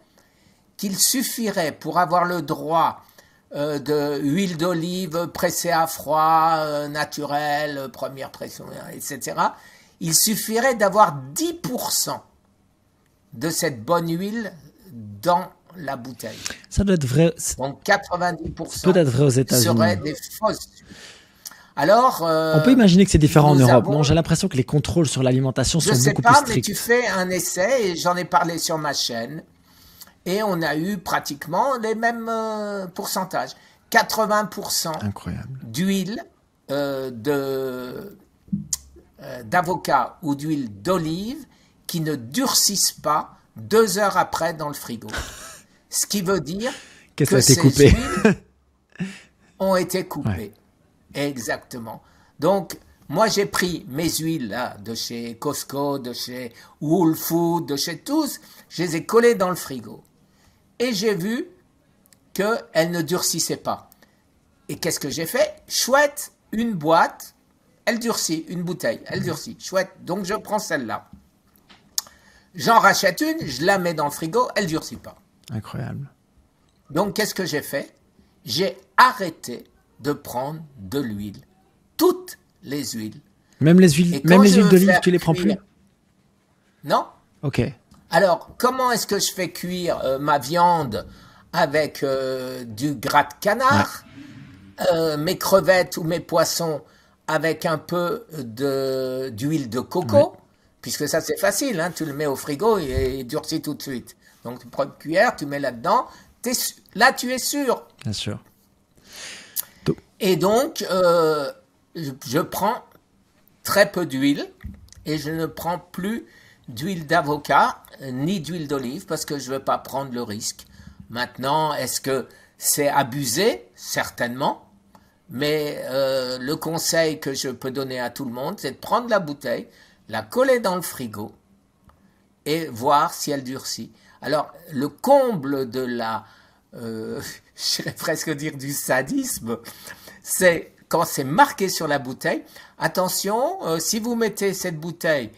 qu'il suffirait pour avoir le droit de huile d'olive pressée à froid, naturelle, première pression, etc. Il suffirait d'avoir 10% de cette bonne huile dans la bouteille. Ça doit être vrai. Donc 90% peut être vrai aux États-Unis. Seraient des fausses. Alors, on peut imaginer que c'est différent en Europe. Non, j'ai l'impression que les contrôles sur l'alimentation sont beaucoup plus stricts. Je sais pas, mais tu fais un essai, et j'en ai parlé sur ma chaîne, et on a eu pratiquement les mêmes pourcentages. 80% d'huile d'avocat ou d'huile d'olive qui ne durcissent pas 2 heures après dans le frigo. Ce qui veut dire que ces huiles ont été coupées. Ouais. Exactement. Donc, moi, j'ai pris mes huiles là, de chez Costco, de chez Whole Foods, de chez tous, je les ai collées dans le frigo. Et j'ai vu qu'elles ne durcissaient pas. Et qu'est-ce que j'ai fait? Chouette, une boîte, elle durcit, une bouteille, elle durcit. Chouette, donc je prends celle-là. J'en rachète une, je la mets dans le frigo, elle ne durcit pas. Incroyable. Donc, qu'est-ce que j'ai fait? J'ai arrêté de prendre de l'huile. Toutes les huiles. Même les huiles d'olive, tu les prends plus? Non. Ok. Alors, comment est-ce que je fais cuire ma viande avec du gras de canard, mes crevettes ou mes poissons avec un peu d'huile de coco, puisque ça c'est facile, hein, tu le mets au frigo et il durcit tout de suite. Donc tu prends une cuillère, tu mets là-dedans, là tu es sûr. Bien sûr. Et donc, je prends très peu d'huile et je ne prends plus d'huile d'avocat ni d'huile d'olive parce que je ne veux pas prendre le risque. Maintenant, est-ce que c'est abusé? Certainement. Mais le conseil que je peux donner à tout le monde, c'est de prendre la bouteille, la coller dans le frigo et voir si elle durcit. Alors, le comble de la, j'irais presque dire du sadisme, c'est quand c'est marqué sur la bouteille, attention, si vous mettez cette bouteille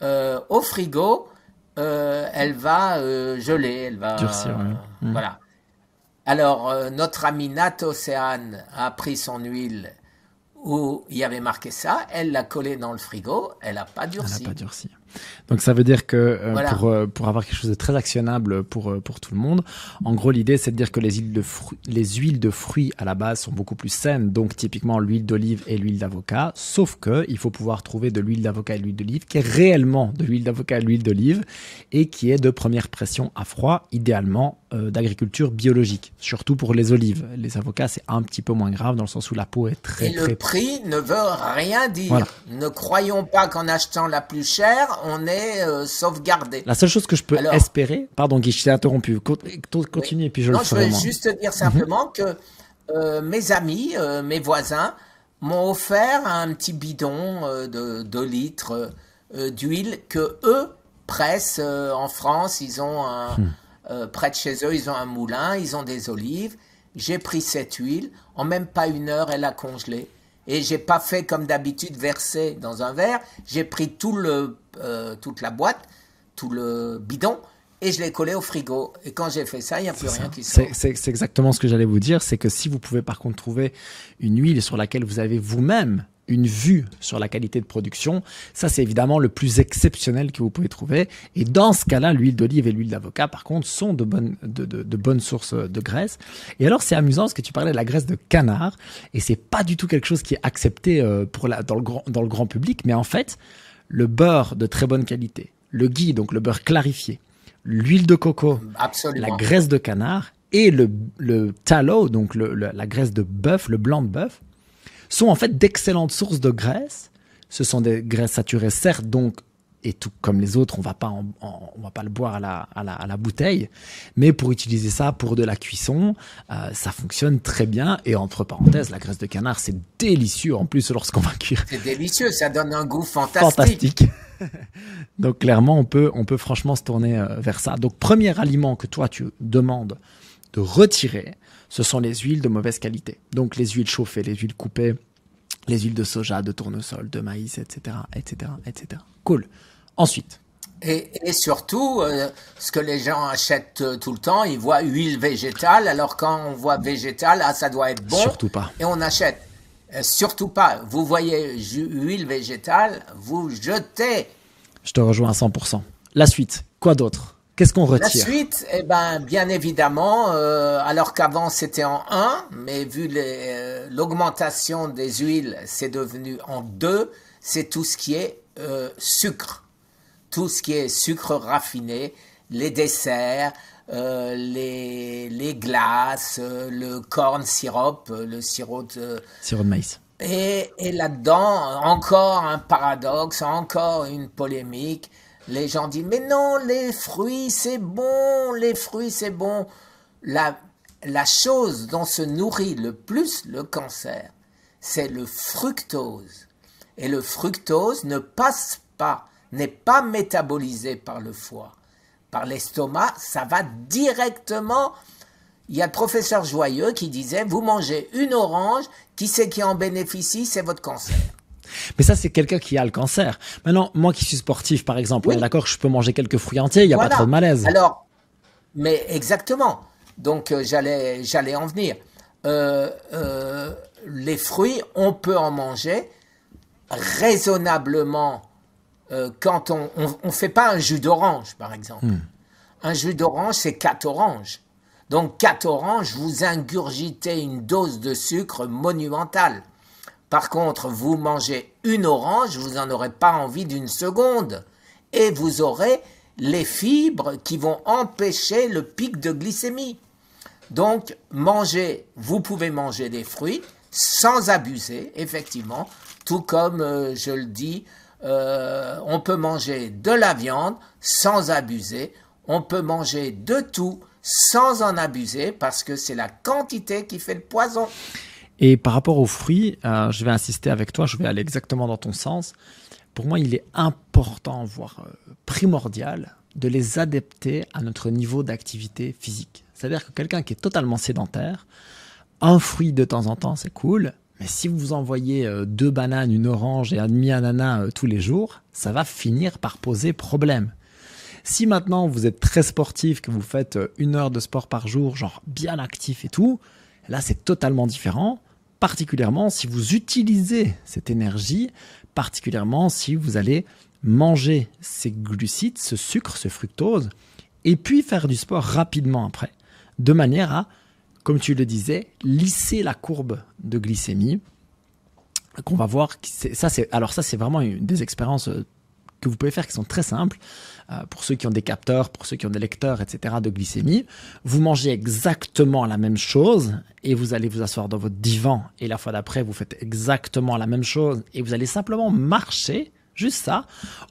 au frigo, elle va geler, elle va durcir. Voilà. Alors, notre ami Nat Océane a pris son huile où il y avait marqué ça, elle l'a collée dans le frigo, elle n'a pas durci. Elle n'a pas durci. Donc ça veut dire que voilà. Pour avoir quelque chose de très actionnable pour tout le monde, en gros l'idée c'est de dire que les huiles de fruits à la base sont beaucoup plus saines, donc typiquement l'huile d'olive et l'huile d'avocat, sauf que il faut pouvoir trouver de l'huile d'avocat et de l'huile d'olive qui est réellement de l'huile d'avocat et de l'huile d'olive et qui est de première pression à froid, idéalement d'agriculture biologique, surtout pour les olives. Les avocats c'est un petit peu moins grave dans le sens où la peau est très... Et le prix ne veut rien dire. Voilà. Ne croyons pas qu'en achetant la plus chère, on est sauvegardé. La seule chose que je peux espérer... Pardon Guy, je t'ai interrompu. Continue et puis je le ferai. Non, je veux juste dire simplement que mes amis, mes voisins, m'ont offert un petit bidon de 2 litres d'huile que eux pressent en France. Ils ont près de chez eux, ils ont un moulin, ils ont des olives. J'ai pris cette huile. En même pas 1 heure, elle a congelé. Et j'ai pas fait comme d'habitude verser dans un verre. J'ai pris toute la boîte, tout le bidon, et je l'ai collé au frigo. Et quand j'ai fait ça, il n'y a plus rien qui sort. C'est exactement ce que j'allais vous dire. C'est que si vous pouvez par contre trouver une huile sur laquelle vous avez vous-même une vue sur la qualité de production, ça c'est évidemment le plus exceptionnel que vous pouvez trouver. Et dans ce cas-là, l'huile d'olive et l'huile d'avocat, par contre, sont de bonnes sources de graisse. Et alors c'est amusant parce que tu parlais de la graisse de canard, et c'est pas du tout quelque chose qui est accepté dans le grand public, mais en fait, le beurre de très bonne qualité, le ghee, donc le beurre clarifié, l'huile de coco, Absolument. la graisse de canard et le tallow, donc la graisse de bœuf, le blanc de bœuf, sont en fait d'excellentes sources de graisse. Ce sont des graisses saturées, certes, donc, et tout comme les autres, on va pas le boire à la bouteille, mais pour utiliser ça pour de la cuisson, ça fonctionne très bien. Et entre parenthèses, la graisse de canard, c'est délicieux en plus lorsqu'on va cuire. C'est délicieux, ça donne un goût fantastique. Donc clairement, on peut franchement se tourner vers ça. Donc premier aliment que toi tu demandes de retirer, ce sont les huiles de mauvaise qualité. Donc les huiles chauffées, les huiles coupées, les huiles de soja, de tournesol, de maïs, etc., etc., etc. Cool. Ensuite. Et surtout, ce que les gens achètent tout le temps, ils voient huile végétale, alors quand on voit végétale, ça doit être bon. Surtout pas. Et on achète. Surtout pas. Vous voyez huile végétale, vous jetez. Je te rejoins à 100%. La suite, quoi d'autre ? Qu'est-ce qu'on retire ? La suite, bien évidemment, alors qu'avant c'était en 1, mais vu l'augmentation des huiles, c'est devenu en 2, c'est tout ce qui est sucre. Tout ce qui est sucre raffiné, les desserts, les glaces, le corn syrup, le sirop de maïs. Et là-dedans, encore un paradoxe, encore une polémique. Les gens disent, mais non, les fruits, c'est bon, les fruits, c'est bon. La chose dont se nourrit le plus le cancer, c'est le fructose. Et le fructose ne passe pas, n'est pas métabolisé par le foie. Par l'estomac, ça va directement. Il y a le professeur Joyeux qui disait, vous mangez une orange, qui c'est qui en bénéficie, c'est votre cancer. Mais ça, c'est quelqu'un qui a le cancer. Maintenant, moi qui suis sportif, par exemple, oui. D'accord, je peux manger quelques fruits entiers, il n'y a pas trop de malaise. Alors, mais exactement. Donc, j'allais en venir. Les fruits, on peut en manger raisonnablement quand on ne fait pas un jus d'orange, par exemple. Un jus d'orange, c'est 4 oranges. Donc, 4 oranges, vous ingurgitez une dose de sucre monumentale. Par contre, vous mangez une orange, vous n'en aurez pas envie d'une seconde. Et vous aurez les fibres qui vont empêcher le pic de glycémie. Donc, vous pouvez manger des fruits sans abuser, effectivement. Tout comme, je le dis, on peut manger de la viande sans abuser. On peut manger de tout sans en abuser parce que c'est la quantité qui fait le poison. Et par rapport aux fruits, je vais insister avec toi, je vais aller exactement dans ton sens. Pour moi, il est important, voire primordial, de les adapter à notre niveau d'activité physique. C'est-à-dire que quelqu'un qui est totalement sédentaire, un fruit de temps en temps, c'est cool, mais si vous envoyez 2 bananes, une orange et un demi-ananas tous les jours, ça va finir par poser problème. Si maintenant vous êtes très sportif, que vous faites 1 heure de sport par jour, genre bien actif et tout, là c'est totalement différent. Particulièrement si vous utilisez cette énergie, particulièrement si vous allez manger ces glucides, ce sucre, ce fructose, et puis faire du sport rapidement après, de manière à, comme tu le disais, lisser la courbe de glycémie, qu'on va voir. Ça, c'est vraiment des expériences que vous pouvez faire qui sont très simples. Pour ceux qui ont des capteurs, pour ceux qui ont des lecteurs, etc. de glycémie, vous mangez exactement la même chose et vous allez vous asseoir dans votre divan et la fois d'après, vous faites exactement la même chose et vous allez simplement marcher, juste ça.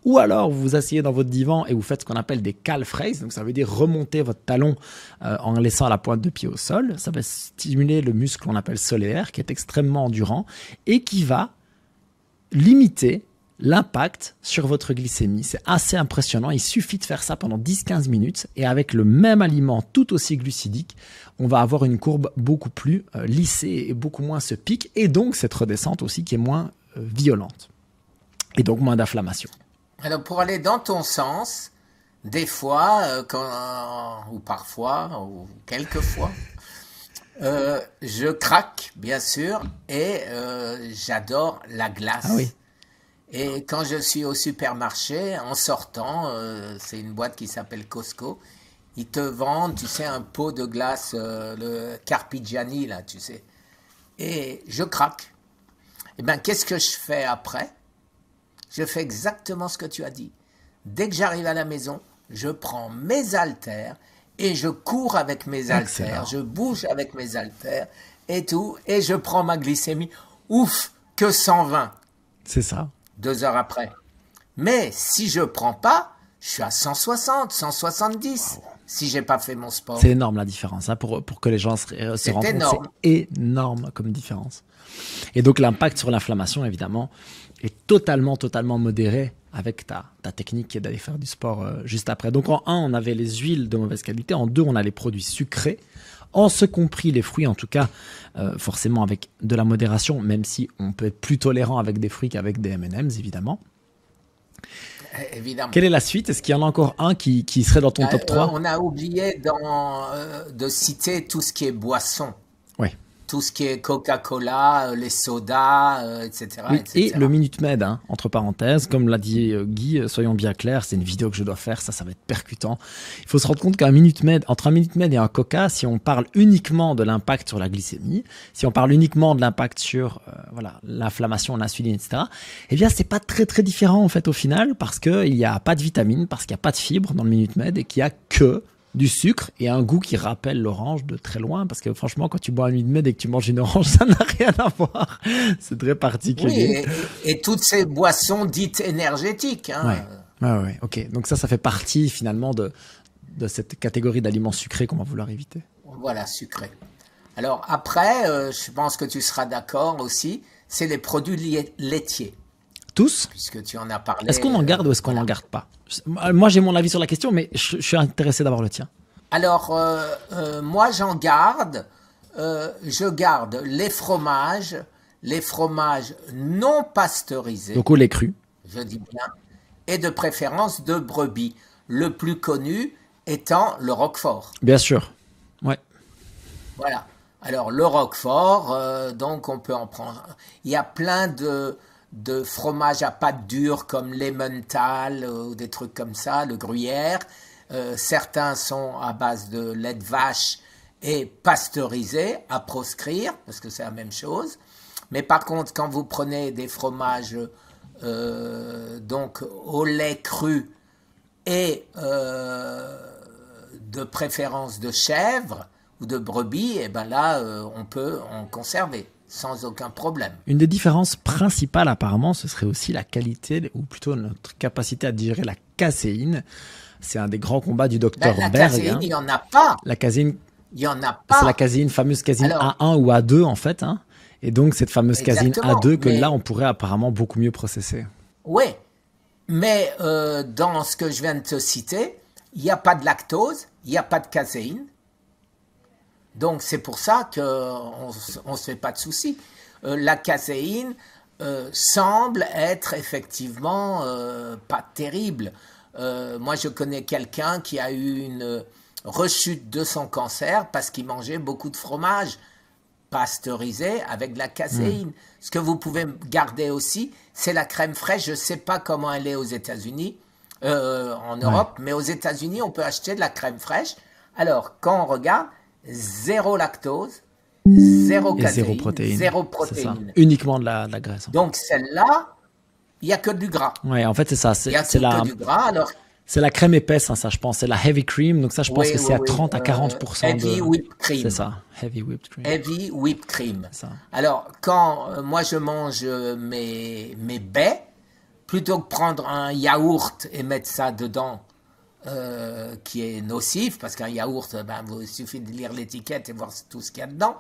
Ou alors, vous vous asseyez dans votre divan et vous faites ce qu'on appelle des calf raises. Donc, ça veut dire remonter votre talon en laissant la pointe de pied au sol. Ça va stimuler le muscle qu'on appelle solaire, qui est extrêmement endurant et qui va limiter l'impact sur votre glycémie. C'est assez impressionnant. Il suffit de faire ça pendant 10-15 minutes et avec le même aliment tout aussi glucidique, on va avoir une courbe beaucoup plus lissée et beaucoup moins ce pic et donc cette redescente aussi qui est moins violente et donc moins d'inflammation. Alors pour aller dans ton sens, des fois, ou parfois, ou quelquefois, je craque, bien sûr, et j'adore la glace. Ah oui. Et quand je suis au supermarché, en sortant, c'est une boîte qui s'appelle Costco, ils te vendent, tu sais, un pot de glace, le Carpigiani, là, tu sais. Et je craque. Eh bien, qu'est-ce que je fais après? Je fais exactement ce que tu as dit. Dès que j'arrive à la maison, je prends mes haltères et je cours avec mes haltères, je bouge avec mes haltères et tout, et je prends ma glycémie. Ouf, que 120. C'est ça. 2 heures après. Mais si je prends pas, je suis à 160, 170 si j'ai pas fait mon sport. C'est énorme la différence, hein, pour que les gens se rendent compte. C'est énorme comme différence. Et donc l'impact sur l'inflammation, évidemment, est totalement modéré avec ta technique qui est d'aller faire du sport juste après. Donc en 1, on avait les huiles de mauvaise qualité. En 2, on a les produits sucrés. En ce compris les fruits, en tout cas, forcément avec de la modération, même si on peut être plus tolérant avec des fruits qu'avec des M&M's, évidemment. Évidemment. Quelle est la suite? Est-ce qu'il y en a encore un qui serait dans ton top 3? On a oublié de citer tout ce qui est boisson. Oui. Tout ce qui est Coca-Cola, les sodas, etc., Oui, etc. et le Minute Med, hein, entre parenthèses, comme l'a dit Guy, soyons bien clairs, c'est une vidéo que je dois faire, ça va être percutant. Il faut se rendre compte qu'un Minute Med, entre un Minute Med et un Coca, si on parle uniquement de l'impact sur la glycémie, si on parle uniquement de l'impact sur l'inflammation, l'insuline, etc., eh bien, c'est pas très différent en fait au final, parce qu'il n'y a pas de vitamines, parce qu'il n'y a pas de fibres dans le Minute Med et qu'il n'y a que du sucre et un goût qui rappelle l'orange de très loin, parce que franchement, quand tu bois un Minute Med et que tu manges une orange, ça n'a rien à voir. C'est très particulier. Oui, et toutes ces boissons dites énergétiques. Hein. Ouais, ok. Donc ça fait partie finalement de cette catégorie d'aliments sucrés qu'on va vouloir éviter. Voilà, sucrés. Alors après, je pense que tu seras d'accord aussi, c'est les produits laitiers. Tous? Puisque tu en as parlé. Est-ce qu'on en garde ou est-ce qu'on n'en garde pas? Moi, j'ai mon avis sur la question, mais je suis intéressé d'avoir le tien. Alors, moi, j'en garde. Je garde les fromages non pasteurisés. Donc au lait cru. Je dis bien. Et de préférence de brebis. Le plus connu étant le Roquefort. Bien sûr. Ouais. Voilà. Alors, le Roquefort, donc on peut en prendre. Il y a plein de fromages à pâte dure comme l'Emmental ou des trucs comme ça, le Gruyère. Certains sont à base de lait de vache et pasteurisés à proscrire, parce que c'est la même chose. Mais par contre, quand vous prenez des fromages donc au lait cru et de préférence de chèvre ou de brebis, et ben là, on peut en conserver sans aucun problème. Une des différences principales apparemment, ce serait aussi la qualité, ou plutôt notre capacité à digérer la caséine. C'est un des grands combats du docteur Berg. La caséine, il n'y en a pas. La caséine, il n'y en a pas. C'est la caséine, fameuse caséine A1 ou A2 en fait. Hein. Et donc cette fameuse caséine A2 que là, on pourrait apparemment beaucoup mieux processer. Oui, mais dans ce que je viens de te citer, il n'y a pas de lactose, il n'y a pas de caséine. Donc c'est pour ça qu'on ne se fait pas de soucis. La caséine semble être effectivement pas terrible. Moi je connais quelqu'un qui a eu une rechute de son cancer parce qu'il mangeait beaucoup de fromage pasteurisé avec de la caséine. Ce que vous pouvez garder aussi, c'est la crème fraîche. Je ne sais pas comment elle est aux États-Unis, en Europe, mais aux États-Unis on peut acheter de la crème fraîche. Alors quand on regarde, zéro lactose, zéro caséine, zéro protéine. Uniquement de la graisse. Donc celle-là, il n'y a que du gras. Oui, en fait c'est ça. Il n'y a que du gras. Alors, c'est la crème épaisse, hein, ça je pense. C'est la heavy cream, donc ça je pense que c'est à 30 à 40% heavy whipped cream. C'est ça, heavy whipped cream. Heavy whipped cream. Ça. Alors quand moi je mange mes baies, plutôt que prendre un yaourt et mettre ça dedans, qui est nocif, parce qu'un yaourt, il suffit de lire l'étiquette et voir tout ce qu'il y a dedans.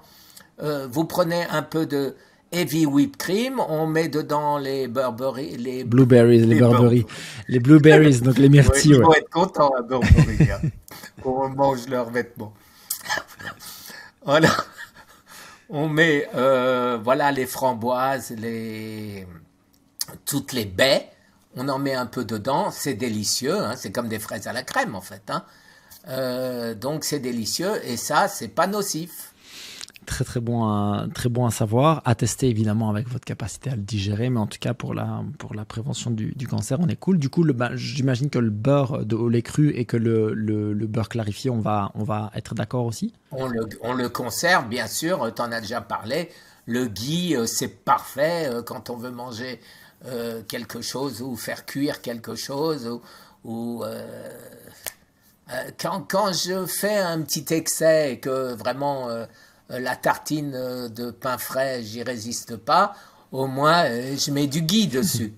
Vous prenez un peu de heavy whipped cream, on met dedans les Burberry, les blueberries, les Burberry, les blueberries, donc les myrtilles. Ils vont être contents à Burberry, hein, qu'on mange leurs vêtements. Voilà, on met voilà les framboises, toutes les baies, on en met un peu dedans, c'est délicieux, hein, c'est comme des fraises à la crème en fait, hein. Donc c'est délicieux et ça c'est pas nocif. Très bon à savoir, à tester évidemment avec votre capacité à le digérer, mais en tout cas pour la prévention du cancer, on est cool. Du coup, j'imagine que le beurre au lait cru et que le beurre clarifié, on va être d'accord aussi. On le conserve, bien sûr, tu en as déjà parlé. Le ghee, c'est parfait quand on veut manger quelque chose ou faire cuire quelque chose ou quand je fais un petit excès et que vraiment la tartine de pain frais, j'y résiste pas, au moins je mets du ghee dessus.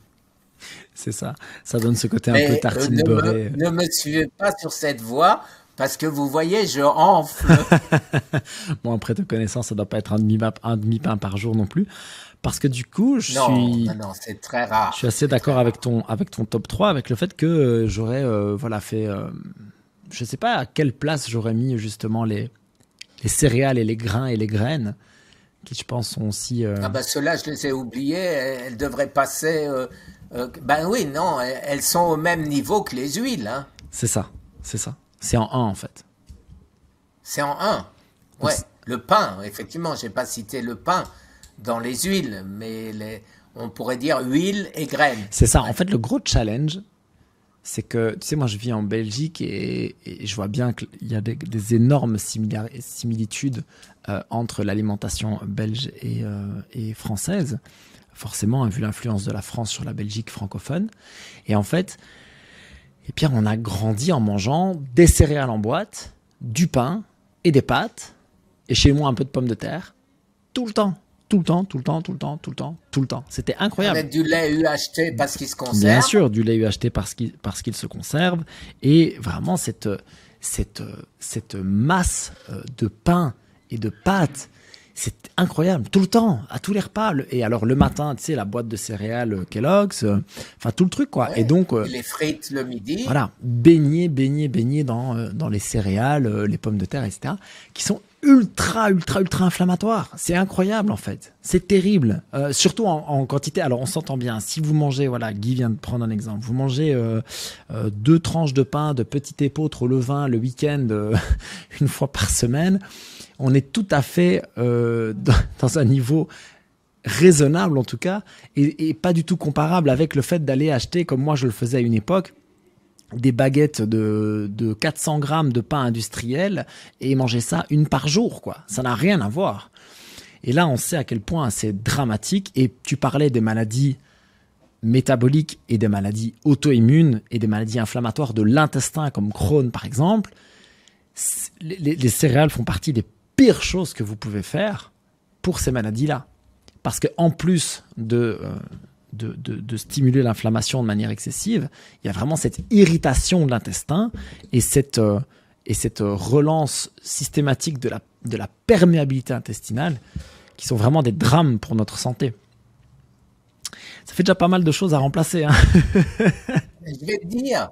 C'est ça, ça donne ce côté un peu tartine beurrée. Ne me suivez pas sur cette voie parce que vous voyez, je enfle. Bon, après te connaissant, ça doit pas être un demi-pain par jour non plus. Parce que du coup, non, c'est très rare. Je suis assez d'accord avec ton top 3, avec le fait que j'aurais fait... je sais pas à quelle place j'aurais mis justement les céréales et les grains et les graines, qui je pense sont aussi... Ceux-là, je les ai oubliés. Elles devraient passer... oui, non, elles sont au même niveau que les huiles. Hein. C'est ça. C'est en 1 en fait. C'est en 1. Ouais, le pain, effectivement, j'ai pas cité le pain dans les huiles, mais on pourrait dire huile et graines. C'est ça. En fait, le gros challenge, c'est que, tu sais, moi, je vis en Belgique et je vois bien qu'il y a des énormes similitudes entre l'alimentation belge et française, forcément, vu l'influence de la France sur la Belgique francophone. Et en fait, Pierre, on a grandi en mangeant des céréales en boîte, du pain et des pâtes, et chez moi, un peu de pommes de terre, tout le temps. C'était incroyable. Avec du lait UHT parce qu'il se conserve. Bien sûr, du lait UHT parce qu'il se conserve. Et vraiment, cette masse de pain et de pâtes, c'est incroyable. Tout le temps, à tous les repas. Et alors, le matin, tu sais, la boîte de céréales Kellogg's, enfin, tout le truc, quoi. Ouais, et donc... les frites le midi. Voilà, baigner dans les céréales, les pommes de terre, etc., qui sont ultra inflammatoire. C'est incroyable en fait. C'est terrible. Surtout en quantité. Alors on s'entend bien. Si vous mangez, voilà, Guy vient de prendre un exemple. Vous mangez 2 tranches de pain de petit épeautre au levain le week-end une fois par semaine. On est tout à fait dans un niveau raisonnable en tout cas et pas du tout comparable avec le fait d'aller acheter, comme moi je le faisais à une époque, des baguettes de 400 grammes de pain industriel et manger ça une par jour, quoi. Ça n'a rien à voir. Et là, on sait à quel point c'est dramatique. Et tu parlais des maladies métaboliques et des maladies auto-immunes et des maladies inflammatoires de l'intestin, comme Crohn, par exemple. Les céréales font partie des pires choses que vous pouvez faire pour ces maladies-là. Parce qu'en plus de stimuler l'inflammation de manière excessive, il y a vraiment cette irritation de l'intestin et cette relance systématique de la perméabilité intestinale qui sont vraiment des drames pour notre santé. Ça fait déjà pas mal de choses à remplacer. Hein. Je vais te dire,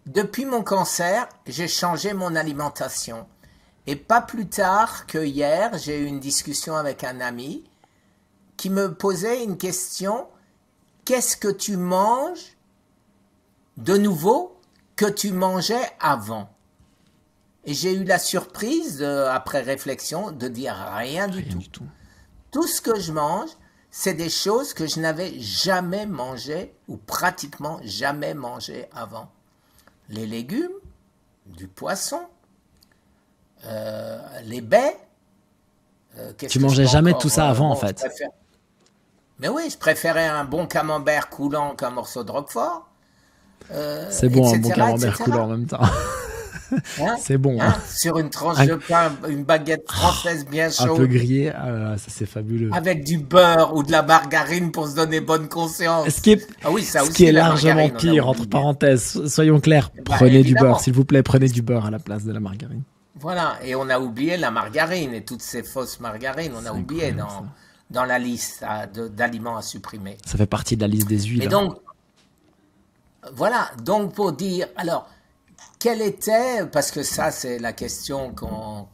depuis mon cancer, j'ai changé mon alimentation. Et pas plus tard que hier, j'ai eu une discussion avec un ami qui me posait une question: qu'est-ce que tu manges de nouveau que tu mangeais avant? Et j'ai eu la surprise, après réflexion, de dire rien du tout. Tout ce que je mange, c'est des choses que je n'avais jamais mangées ou pratiquement jamais mangées avant. Les légumes, du poisson, les baies. Tu mangeais jamais tout ça avant, en fait. Mais oui, je préférais un bon camembert coulant qu'un morceau de roquefort. C'est bon, un bon camembert coulant en même temps. Hein, c'est bon. Hein, sur une tranche de pain, une baguette française bien chaude. Un peu grillée, ça c'est fabuleux. Avec du beurre ou de la margarine pour se donner bonne conscience. Ce qui est largement pire, entre parenthèses, soyons clairs, prenez du beurre, s'il vous plaît, prenez du beurre à la place de la margarine. Voilà, et on a oublié la margarine et toutes ces fausses margarines, on a oublié dans la liste d'aliments à supprimer. Ça fait partie de la liste des huiles. Et donc, voilà, donc pour dire, alors, quel était, parce que ça c'est la question qu'on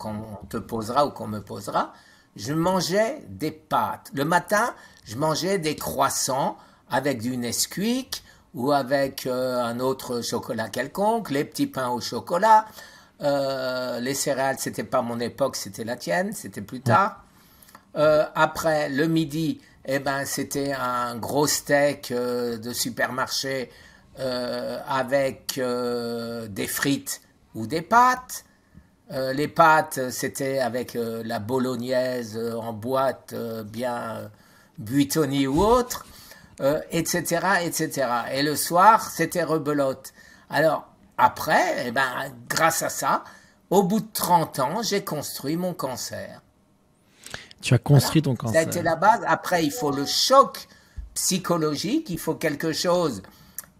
te posera ou qu'on me posera, je mangeais des pâtes. Le matin, je mangeais des croissants avec du Nesquik ou avec un autre chocolat quelconque, les petits pains au chocolat. Les céréales, c'était pas mon époque, c'était la tienne, c'était plus tard. Après, le midi, eh ben, c'était un gros steak de supermarché avec des frites ou des pâtes. Les pâtes, c'était avec la bolognaise en boîte bien buitonnée ou autre, etc., etc. Et le soir, c'était rebelote. Alors, après, eh ben, grâce à ça, au bout de 30 ans, j'ai construit mon cancer. Tu as construit ton cancer. Ça a été la base. Après, il faut le choc psychologique, il faut quelque chose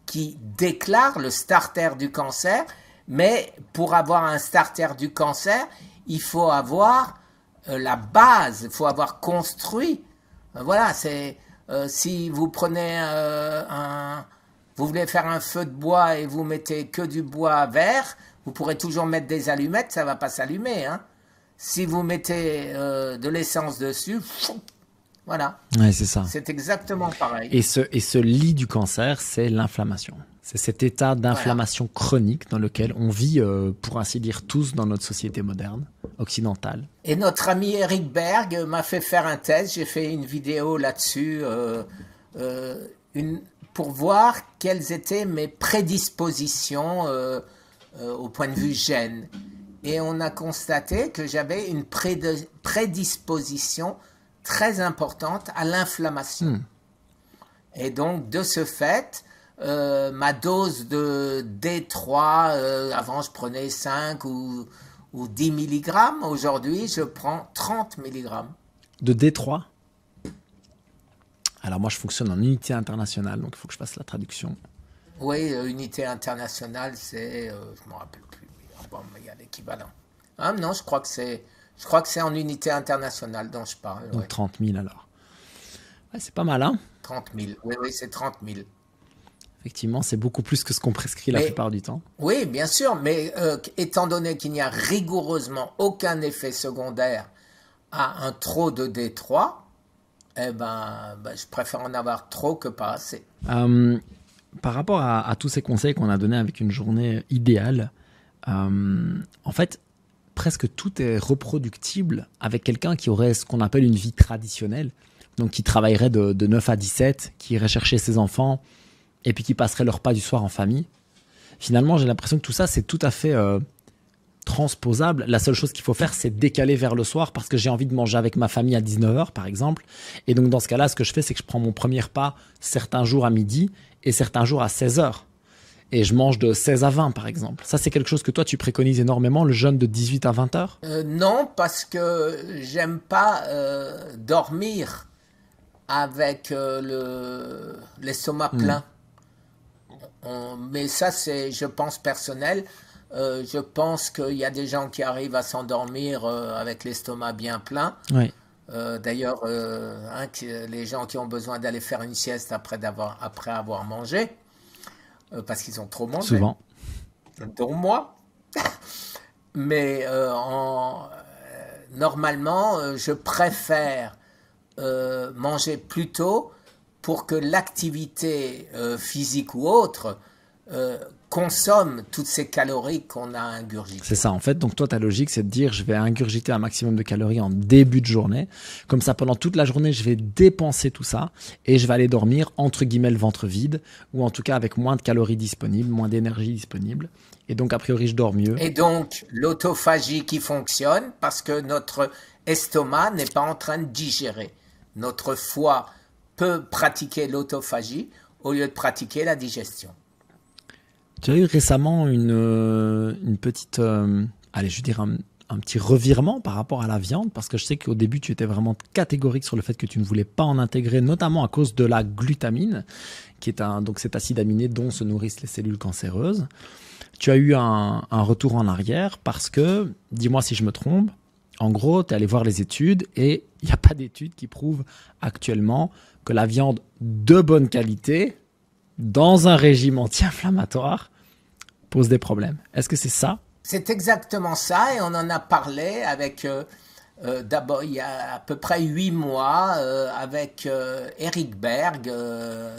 qui déclare le starter du cancer. Mais pour avoir un starter du cancer, il faut avoir la base, il faut avoir construit. Voilà, c'est si vous prenez vous voulez faire un feu de bois et vous mettez que du bois vert, vous pourrez toujours mettre des allumettes, ça va pas s'allumer. Hein. Si vous mettez de l'essence dessus, voilà. Ouais, c'est ça. C'est exactement pareil. Et ce lit du cancer, c'est l'inflammation. C'est cet état d'inflammation chronique dans lequel on vit, pour ainsi dire, tous dans notre société moderne, occidentale. Et notre ami Eric Berg m'a fait faire un test. J'ai fait une vidéo là-dessus pour voir quelles étaient mes prédispositions au point de vue gène. Et on a constaté que j'avais une prédisposition très importante à l'inflammation. Et donc, de ce fait, ma dose de D3, avant je prenais 5 ou 10 mg, aujourd'hui je prends 30 mg. De D3 ? Alors moi je fonctionne en unité internationale, donc il faut que je fasse la traduction. Oui, unité internationale, c'est, je ne me rappelle plus, bon, il y a l'équivalent. Ah, non, je crois que c'est en unité internationale dont je parle. Donc 30 000 alors. Ouais, c'est pas mal, hein ? 30 000, oui, c'est 30 000. Effectivement, c'est beaucoup plus que ce qu'on prescrit la plupart du temps. Oui, bien sûr, mais étant donné qu'il n'y a rigoureusement aucun effet secondaire à un trop de D3, eh ben, je préfère en avoir trop que pas assez. Par rapport à tous ces conseils qu'on a donnés avec une journée idéale, en fait, presque tout est reproductible avec quelqu'un qui aurait ce qu'on appelle une vie traditionnelle, donc qui travaillerait de 9 à 17, qui irait chercher ses enfants, et puis qui passeraient leur repas du soir en famille. Finalement, j'ai l'impression que tout ça, c'est tout à fait transposable. La seule chose qu'il faut faire, c'est décaler vers le soir parce que j'ai envie de manger avec ma famille à 19h, par exemple. Et donc, dans ce cas-là, ce que je fais, c'est que je prends mon premier repas certains jours à midi et certains jours à 16h. Et je mange de 16 à 20, par exemple. Ça, c'est quelque chose que toi, tu préconises énormément, le jeûne de 18 à 20h ? Non, parce que j'aime pas dormir avec l'estomac plein. Mais ça, c'est, je pense, personnel. Je pense qu'il y a des gens qui arrivent à s'endormir avec l'estomac bien plein. Oui. D'ailleurs, les gens qui ont besoin d'aller faire une sieste après avoir mangé, parce qu'ils ont trop mangé. Souvent. Dont moi. Mais normalement, je préfère manger plus tôt pour que l'activité physique ou autre consomme toutes ces calories qu'on a ingurgitées. C'est ça, en fait. Donc toi, ta logique, c'est de dire, je vais ingurgiter un maximum de calories en début de journée. Comme ça, pendant toute la journée, je vais dépenser tout ça et je vais aller dormir, entre guillemets, le ventre vide, ou en tout cas avec moins de calories disponibles, moins d'énergie disponible. Et donc, a priori, je dors mieux. Et donc, l'autophagie qui fonctionne parce que notre estomac n'est pas en train de digérer. Notre foie peut pratiquer l'autophagie au lieu de pratiquer la digestion. Tu as eu récemment une petite, allez, je veux dire un petit revirement par rapport à la viande, parce que je sais qu'au début, tu étais vraiment catégorique sur le fait que tu ne voulais pas en intégrer, notamment à cause de la glutamine, qui est donc cet acide aminé dont se nourrissent les cellules cancéreuses. Tu as eu un retour en arrière parce que, dis-moi si je me trompe, en gros, tu es allé voir les études et il n'y a pas d'études qui prouvent actuellement que la viande de bonne qualité, dans un régime anti-inflammatoire, pose des problèmes. Est-ce que c'est ça? C'est exactement ça, et on en a parlé avec, d'abord, il y a à peu près 8 mois, avec Eric Berg,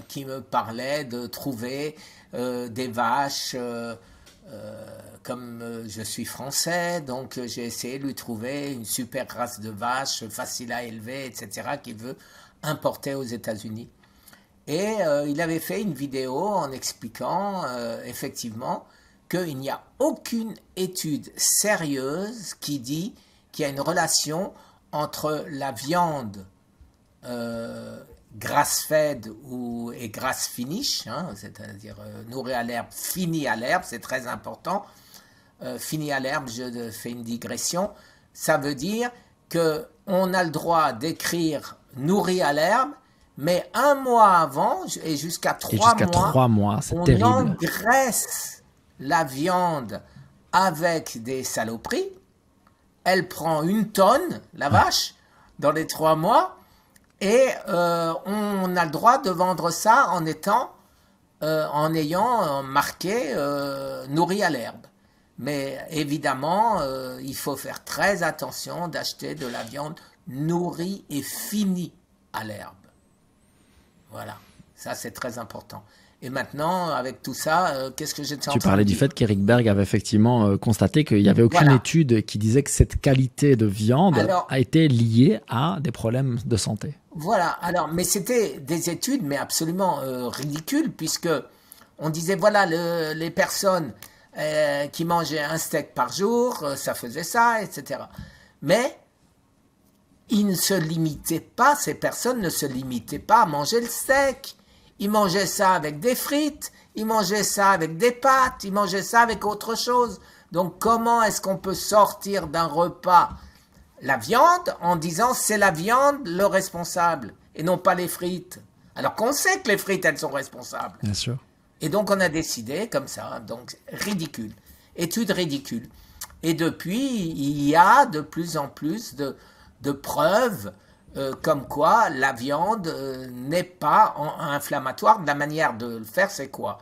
qui me parlait de trouver des vaches, comme je suis français, donc j'ai essayé de lui trouver une super race de vache, facile à élever, etc., qu'il veut importer aux États-Unis. Et il avait fait une vidéo en expliquant effectivement qu'il n'y a aucune étude sérieuse qui dit qu'il y a une relation entre la viande grass-fed et grass-finish, hein, c'est-à-dire nourrie à l'herbe, finie à l'herbe, c'est très important. Fini à l'herbe, je fais une digression, ça veut dire qu'on a le droit d'écrire nourri à l'herbe, mais un mois avant et jusqu'à 3 mois, c'est on terrible. engraisse la viande avec des saloperies. Elle prend 1 tonne, la vache, dans les 3 mois, et on a le droit de vendre ça en ayant marqué nourri à l'herbe. Mais évidemment, il faut faire très attention d'acheter de la viande nourrie et finie à l'herbe. Voilà, ça c'est très important. Et maintenant, avec tout ça, qu'est-ce que j'étais en train de dire ? Tu parlais du fait qu'Eric Berg avait effectivement constaté qu'il n'y avait aucune étude qui disait que cette qualité de viande a été liée à des problèmes de santé. Voilà, alors, mais c'était des études, mais absolument ridicules, puisque on disait, voilà, les personnes qui mangeaient un steak par jour, ça faisait ça, etc. Mais ils ne se limitaient pas, ces personnes ne se limitaient pas à manger le steak. Ils mangeaient ça avec des frites, ils mangeaient ça avec des pâtes, ils mangeaient ça avec autre chose. Donc comment est-ce qu'on peut sortir d'un repas la viande en disant c'est la viande le responsable et non pas les frites? Alors qu'on sait que les frites, elles sont responsables. Bien sûr. Et donc on a décidé comme ça, donc ridicule, étude ridicule. Et depuis, il y a de plus en plus de preuves comme quoi la viande n'est pas inflammatoire. La manière de le faire, c'est quoi?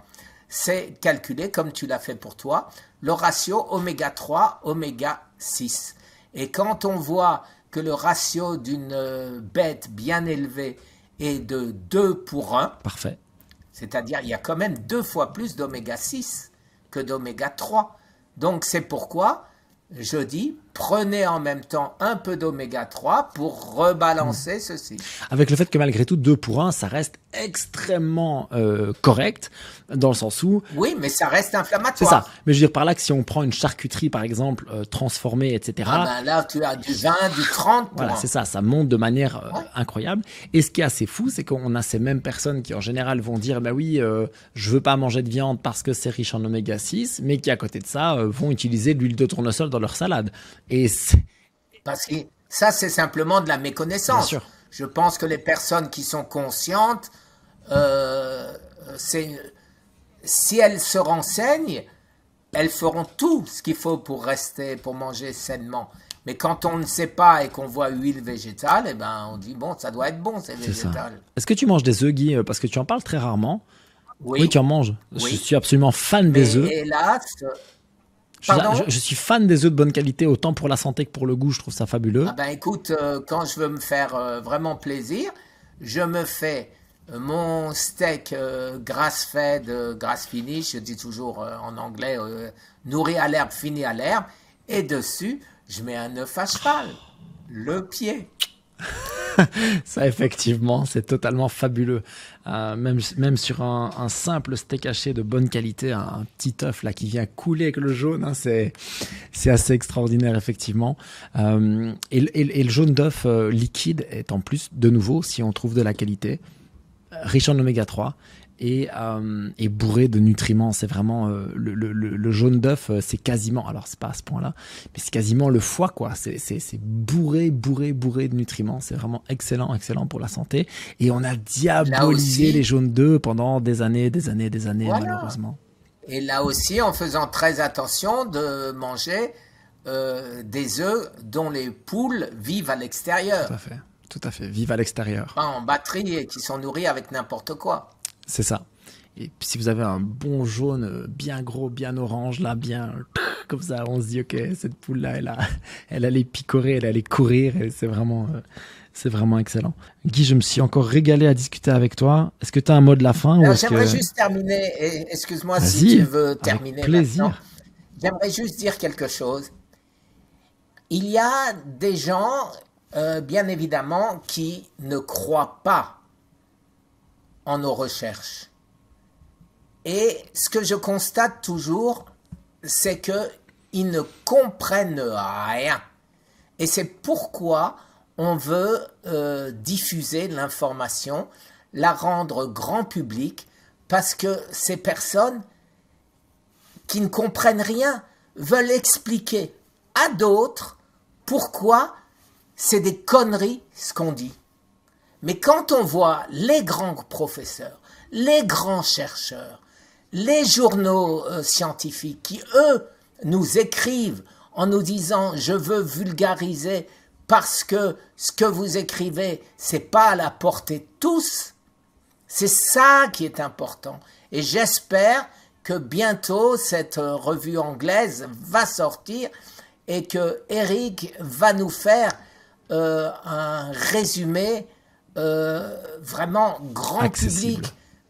C'est calculer, comme tu l'as fait pour toi, le ratio oméga 3, oméga 6. Et quand on voit que le ratio d'une bête bien élevée est de 2 pour 1, parfait. C'est-à-dire il y a quand même 2 fois plus d'oméga 6 que d'oméga 3. Donc c'est pourquoi je dis, prenez en même temps un peu d'oméga 3 pour rebalancer ceci. Avec le fait que malgré tout, 2 pour 1, ça reste extrêmement correct, dans le sens où... Oui, mais ça reste inflammatoire. C'est ça. Mais je veux dire par là que si on prend une charcuterie, par exemple, transformée, etc. Ah ben là, tu as du 20, du 30 pour Voilà, c'est ça. Ça monte de manière incroyable. Et ce qui est assez fou, c'est qu'on a ces mêmes personnes qui, en général, vont dire, bah oui, je veux pas manger de viande parce que c'est riche en oméga 6, mais qui, à côté de ça, vont utiliser de l'huile de tournesol dans leur salade. Et parce que ça, c'est simplement de la méconnaissance. Bien sûr. Je pense que les personnes qui sont conscientes, si elles se renseignent, elles feront tout ce qu'il faut pour manger sainement. Mais quand on ne sait pas et qu'on voit huile végétale, eh ben, on dit, bon, ça doit être bon, c'est végétal. Est-ce que tu manges des œufs, Guy? Parce que tu en parles très rarement. Oui, tu en manges. Oui. Je suis absolument fan des œufs. Hélas, je suis fan des œufs de bonne qualité, autant pour la santé que pour le goût, je trouve ça fabuleux. Ah ben écoute, quand je veux me faire vraiment plaisir, je me fais mon steak grass-fed, grass-finish, je dis toujours en anglais, nourri à l'herbe, fini à l'herbe, et dessus, je mets un œuf à cheval, le pied. Ça, effectivement, c'est totalement fabuleux. Même sur un simple steak haché de bonne qualité, un petit œuf là qui vient couler avec le jaune, hein, c'est assez extraordinaire, effectivement. Et le jaune d'œuf liquide est en plus, de nouveau, si on trouve de la qualité, riche en oméga 3 et bourré de nutriments. C'est vraiment le jaune d'œuf, c'est quasiment, alors c'est pas à ce point-là, mais c'est quasiment le foie, quoi. C'est bourré de nutriments. C'est vraiment excellent pour la santé. Et on a diabolisé les jaunes d'œufs pendant des années, voilà. Malheureusement. Et là aussi, en faisant très attention de manger des œufs dont les poules vivent à l'extérieur. Tout à fait. tout à fait. Vivent à l'extérieur. Pas en batterie et qui sont nourris avec n'importe quoi. C'est ça. Et puis si vous avez un bon jaune bien gros, bien orange, là, bien comme ça, on se dit, ok, cette poule-là, elle allait picorer, elle allait courir, et c'est vraiment excellent. Guy, je me suis encore régalé à discuter avec toi. Est-ce que tu as un mot de la fin? J'aimerais juste terminer, et excuse-moi si tu veux terminer avec plaisir. maintenant. J'aimerais juste dire quelque chose. Il y a des gens, bien évidemment, qui ne croient pas en nos recherches. Et ce que je constate toujours, c'est qu'ils ne comprennent rien. Et c'est pourquoi on veut diffuser l'information, la rendre grand public, parce que ces personnes qui ne comprennent rien veulent expliquer à d'autres pourquoi c'est des conneries ce qu'on dit. Mais quand on voit les grands professeurs, les grands chercheurs, les journaux scientifiques qui, eux, nous écrivent en nous disant « je veux vulgariser parce que ce que vous écrivez, c'est pas à la portée de tous », c'est ça qui est important. Et j'espère que bientôt, cette revue anglaise va sortir et que Eric va nous faire un résumé vraiment grand public.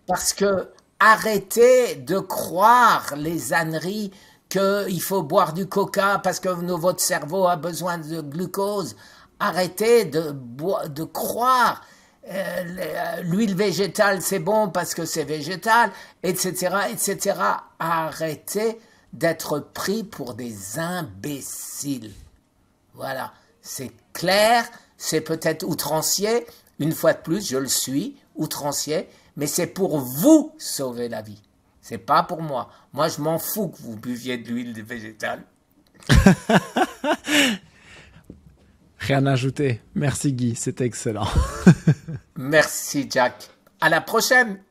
Parce que arrêtez de croire les âneries qu'il faut boire du coca parce que votre cerveau a besoin de glucose. Arrêtez de croire l'huile végétale c'est bon parce que c'est végétal, etc., etc. Arrêtez d'être pris pour des imbéciles. Voilà, c'est clair, c'est peut-être outrancier. Une fois de plus, je le suis, outrancier. Mais c'est pour vous sauver la vie. C'est pas pour moi. Moi, je m'en fous que vous buviez de l'huile végétale. Rien à ajouter. Merci Guy, c'était excellent. Merci Jack. À la prochaine.